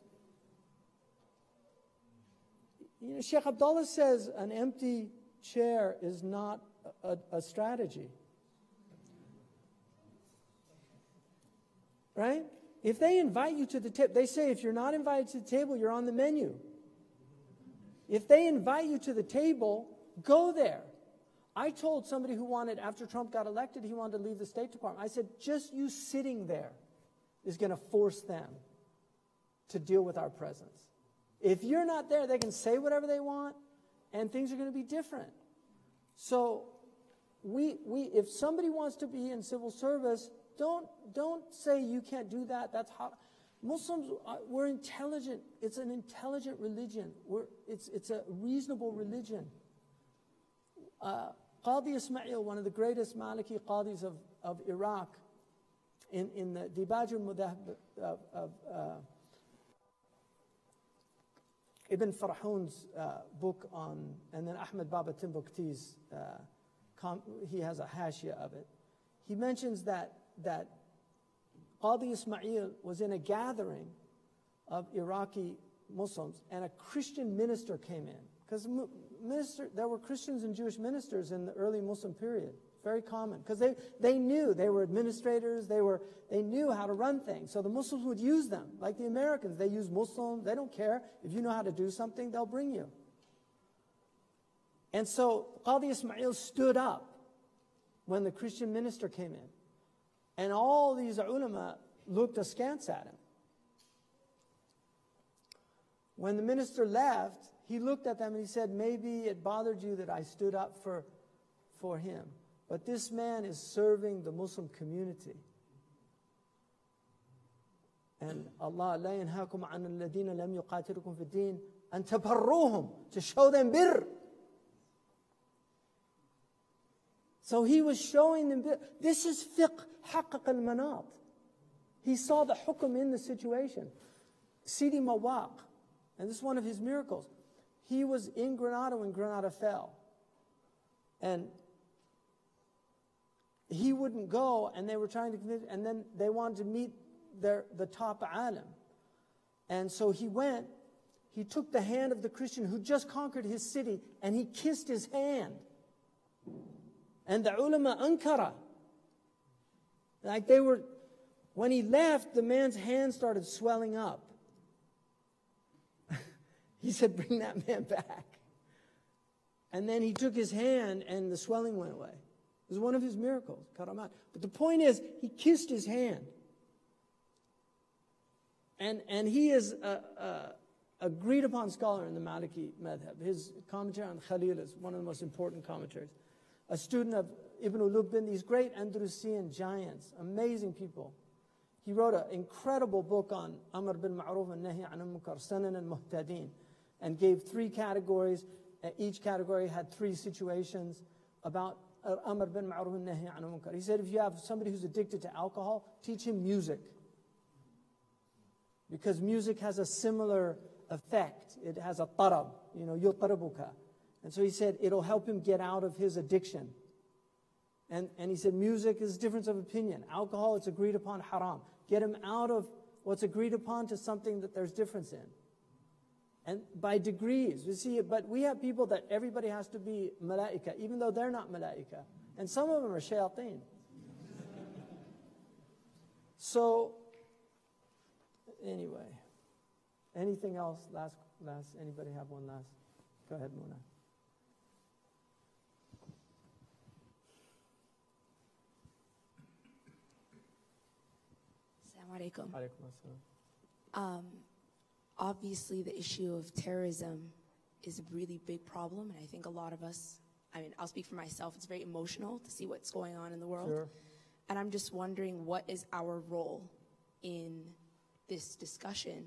You know, Sheikh Abdullah says an empty chair is not a strategy. Right? If they invite you to the table, they say if you're not invited to the table, you're on the menu. If they invite you to the table, go there. I told somebody who wanted, after Trump got elected, he wanted to leave the State Department. I said, just you sitting there is going to force them to deal with our presence. If you're not there, they can say whatever they want, and things are going to be different. So if somebody wants to be in civil service, don't say you can't do that. That's how Muslims, we're intelligent. It's an intelligent religion. It's a reasonable religion. Qadi Ismail, one of the greatest Maliki Qadis of Iraq, in the Dibaj al-Mudahib of Ibn Farhun's book on, and then Ahmed Baba Timbuktu's, he has a hashia of it. He mentions that Qadi Ismail was in a gathering of Iraqi Muslims, and a Christian minister came in. Because there were Christians and Jewish ministers in the early Muslim period. Very common. Because they knew, they were administrators, they knew how to run things. So the Muslims would use them. Like the Americans, they use Muslims. They don't care. If you know how to do something, they'll bring you. And so Qadi Ismail stood up when the Christian minister came in. And all these ulama looked askance at him. When the minister left, he looked at them and he said, maybe it bothered you that I stood up for him. But this man is serving the Muslim community. And Allah, لَا يَنْهَاكُمْ عَنَ الَّذِينَ لَمْ يُقَاتِلُكُمْ فِي الدِّينِ أَن تَبَرُّوهُم, to show them birr. So he was showing them birr. This is fiqh حقق al-manat. He saw the hukum in the situation. Sidi Mawaq, and this is one of his miracles. He was in Granada when Granada fell. And he wouldn't go, and they were trying to convince, and then they wanted to meet the top alim. And so he went, he took the hand of the Christian who just conquered his city, and he kissed his hand. And the ulama ankara. Like they were, when he left, the man's hand started swelling up. He said, bring that man back. And then he took his hand and the swelling went away. It was one of his miracles, karamat. But the point is, he kissed his hand. And he is a agreed upon scholar in the Maliki madhab. His commentary on Khalil is one of the most important commentaries. A student of Ibn Lubbin, these great Andalusian giants, amazing people. He wrote an incredible book on Amr bin Ma'ruf and Nahi an Munkar, Sanan and Muhtadin, and gave 3 categories. Each category had 3 situations about Amr bin Ma'ruf and Nahi an Munkar. He said, if you have somebody who's addicted to alcohol, teach him music. Because music has a similar effect. It has a tarab, yutarabuka. And so he said, it'll help him get out of his addiction. And he said, music is a difference of opinion. Alcohol, it's agreed upon haram. Get him out of what's agreed upon to something that there's difference in. And by degrees, you see, but we have people that everybody has to be malaika, even though they're not malaika. And some of them are shayateen. So, anyway, anything else? Last, anybody have one last? Go ahead, Muna. Obviously, the issue of terrorism is a really big problem. And I think a lot of us, I mean, I'll speak for myself, it's very emotional to see what's going on in the world. Sure. And I'm just wondering, what is our role in this discussion?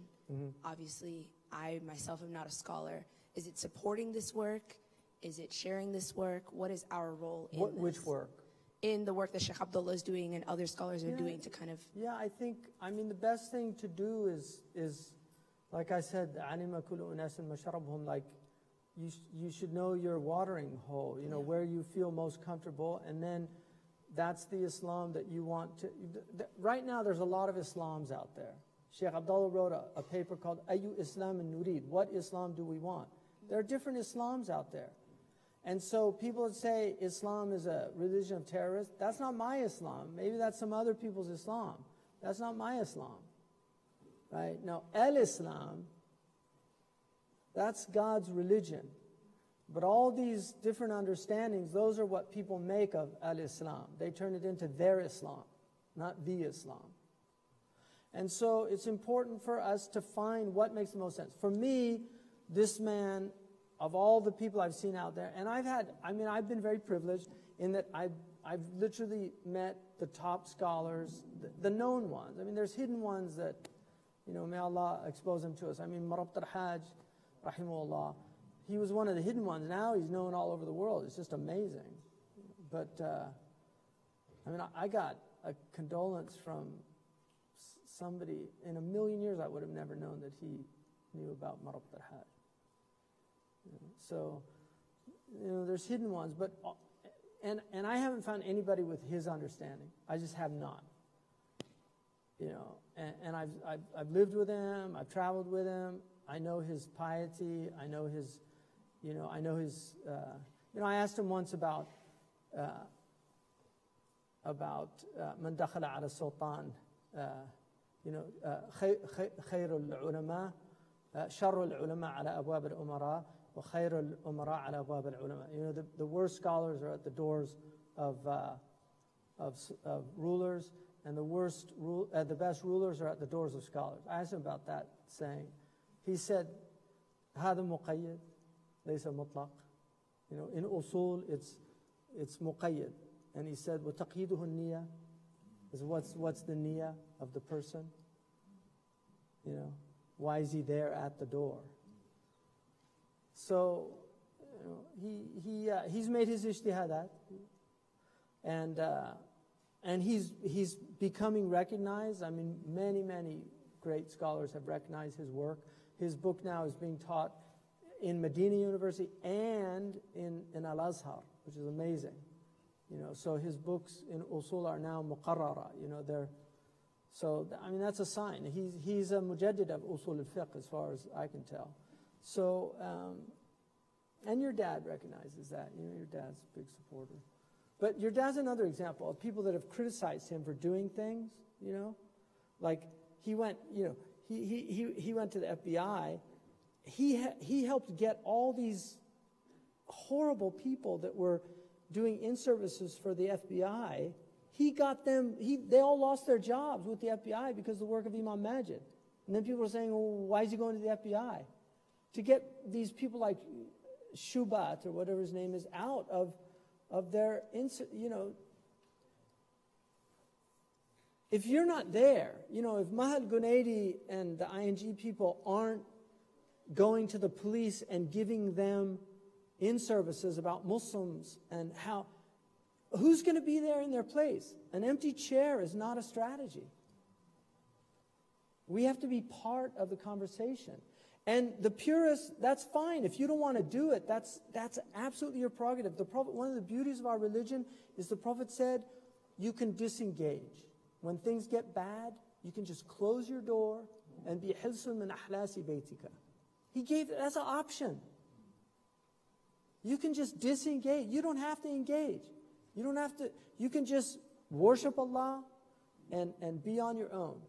Obviously, I myself am not a scholar. Is it supporting this work? Is it sharing this work? What is our role in this? Which work? In the work that Sheikh Abdullah is doing and other scholars are doing to kind of... Yeah, I mean, the best thing to do is like I said, "Alima kullu unasin masharabhum," like you should know your watering hole, you know, where you feel most comfortable, and then that's the Islam that you want to... Right now, there's a lot of Islams out there. Sheikh Abdullah wrote a paper called Ayu Islam and Nurid. What Islam do we want? There are different Islams out there. And so people that say Islam is a religion of terrorists, that's not my Islam. Maybe that's some other people's Islam. That's not my Islam. Right? Now, al-Islam, that's God's religion. But all these different understandings, those are what people make of al-Islam. They turn it into their Islam, not the Islam. And so it's important for us to find what makes the most sense. For me, this man, of all the people I've seen out there, and I've been very privileged in that I've literally met the top scholars, the known ones. I mean, there's hidden ones that, you know, may Allah expose them to us. I mean, Marabt al-Hajj, rahimahullah, he was one of the hidden ones. Now he's known all over the world. It's just amazing. But, I mean, I got a condolence from somebody. In a million years, I would have never known that he knew about Marabt al-Hajj. So, you know, there's hidden ones, but, and I haven't found anybody with his understanding. I just have not. You know, and I've lived with him, I've traveled with him, I know his piety, I know his, you know, I asked him once about man dakhala ala sultan, you know, خير العلماء شر العلماء على أبواب الأمراء وخير الأمراء على أبواب العلماء. You know, the worst scholars are at the doors of rulers, and the best rulers are at the doors of scholars. I asked him about that saying. He said, هذا مقيد ليس مطلق. You know, in usul it's muqayyid. And he said, وتقييده النية is what's the niyyah of the person? You know, why is he there at the door? So, you know, he's made his ijtihadat, and he's becoming recognized. I mean, many great scholars have recognized his work. His book now is being taught in Medina University and in Al-Azhar, which is amazing. You know, so his books in usul are now muqarrara. You know, I mean, that's a sign. He's a mujaddid of usul al-fiqh as far as I can tell. So, and your dad recognizes that. You know, your dad's a big supporter. But your dad's another example of people that have criticized him for doing things, you know. Like, he went, you know, he went to the FBI. He helped get all these horrible people that were doing in-services for the FBI. He got them, they all lost their jobs with the FBI because of the work of Imam Majid. And then people were saying, well, why is he going to the FBI? To get these people like Shubat or whatever his name is out of their, you know, if you're not there, you know, if Mahal Gunaidi and the ING people aren't going to the police and giving them in-services about Muslims and how, who's going to be there in their place? An empty chair is not a strategy. We have to be part of the conversation. And the purists, that's fine. If you don't want to do it, that's absolutely your prerogative. The Prophet, one of the beauties of our religion is the Prophet said, you can disengage. When things get bad, you can just close your door and be hilsun min ahlasi baytika. He gave, that's an option. You can just disengage. You don't have to engage. You don't have to, you can just worship Allah and be on your own.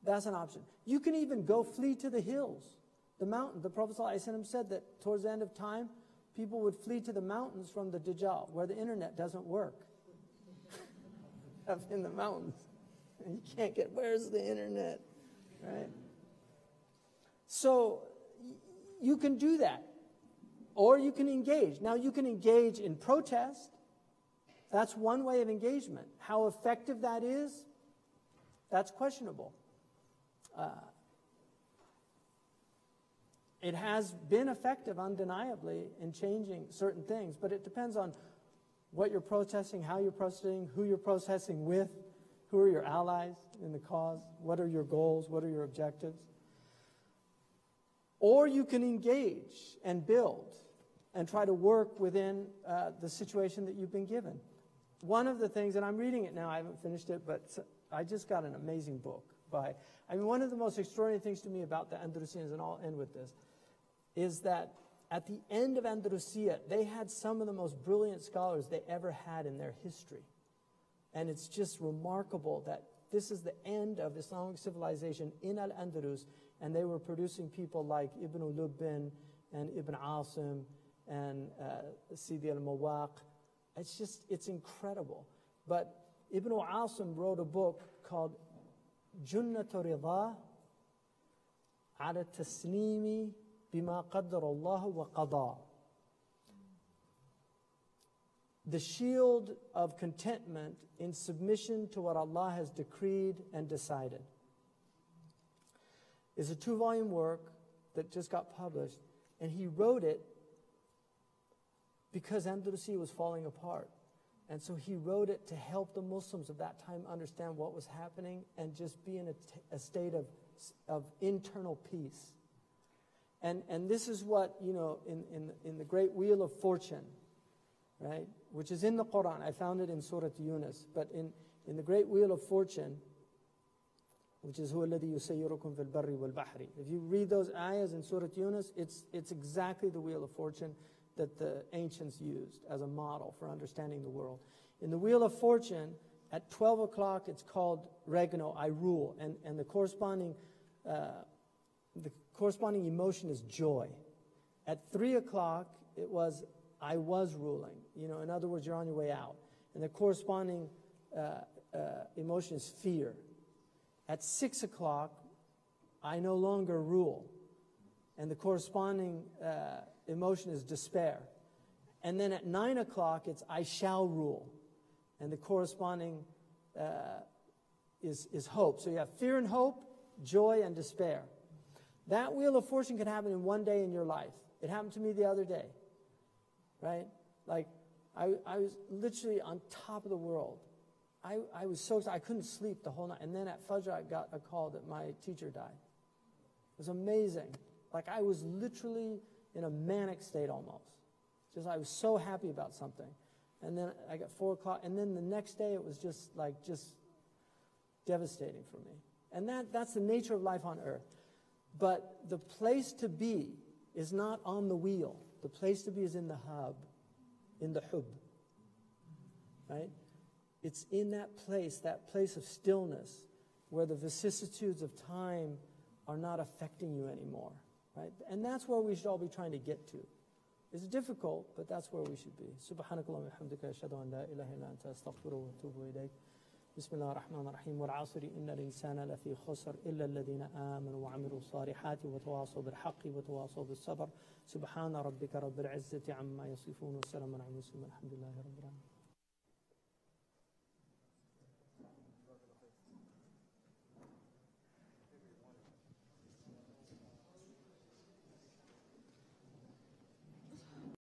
That's an option. You can even go flee to the hills, the mountain. The Prophet ﷺ said that towards the end of time, people would flee to the mountains from the Dajjal, where the internet doesn't work. Up in the mountains. And you can't get, where's the internet? Right? So, you can do that. Or you can engage. Now, you can engage in protest. That's one way of engagement. How effective that is, that's questionable. It has been effective, undeniably, in changing certain things, but it depends on what you're protesting, how you're protesting, who you're protesting with, who are your allies in the cause, what are your goals, what are your objectives. Or you can engage and build and try to work within the situation that you've been given. One of the things, and I'm reading it now, I haven't finished it, but I just got an amazing book by, one of the most extraordinary things to me about the Andalusians, and I'll end with this, is that at the end of Andalusia, they had some of the most brilliant scholars they ever had in their history. And it's just remarkable that this is the end of Islamic civilization in Al-Andalus, and they were producing people like Ibn Lubbin and Ibn Asim and Sidi al-Mawaq. It's incredible. But Ibn Asim wrote a book called Junnatu Rida ala Taslimi bima qaddara Allah wa qada. The shield of contentment in submission to what Allah has decreed and decided. Is a 2-volume work that just got published, and he wrote it because Andalusia was falling apart. And so he wrote it to help the Muslims of that time understand what was happening and just be in a state of internal peace. And this is what, in the great Wheel of Fortune, right, which is in the Quran. I found it in Surah Yunus. But in the great Wheel of Fortune, which is هُوَ الَّذِي يُسَيِّرُكُمْ فِي الْبَرِّ وَالْبَحْرِ. If you read those ayahs in Surah Yunus, it's exactly the Wheel of Fortune that the ancients used as a model for understanding the world. In the Wheel of Fortune, at 12 o'clock, it's called Regno, I rule. And the corresponding emotion is joy. At 3 o'clock, it was I was ruling. In other words, you're on your way out. And the corresponding emotion is fear. At 6 o'clock, I no longer rule. And the corresponding emotion is despair. And then at 9 o'clock, it's I shall rule. And the corresponding is hope. So you have fear and hope, joy and despair. That Wheel of Fortune can happen in one day in your life. It happened to me the other day. Right? Like, I was literally on top of the world. I was so excited. I couldn't sleep the whole night. And then at Fajr, I got a call that my teacher died. It was amazing. Like, I was literally in a manic state almost. I was so happy about something. And then I got 4 o'clock. And then the next day, it was just devastating for me. And that's the nature of life on earth. But the place to be is not on the wheel. The place to be is in the hub, in the hub, right? It's in that place of stillness, where the vicissitudes of time are not affecting you anymore, right? And that's where we should all be trying to get to. It's difficult, but that's where we should be. Subhanakallahumma wa bihamdika ashhadu an la ilaha illa anta astaghfiruka wa atubu ilayk. بسم الله الرحمن الرحيم والعصر إن الإنسان لفي خسر إلا الذين آمنوا وعملوا الصالحات وتواصوا بالحق وتواصوا بالصبر سبحان ربك رب العزة عما يصفون وسلام على المرسلين الحمد لله رب العالمين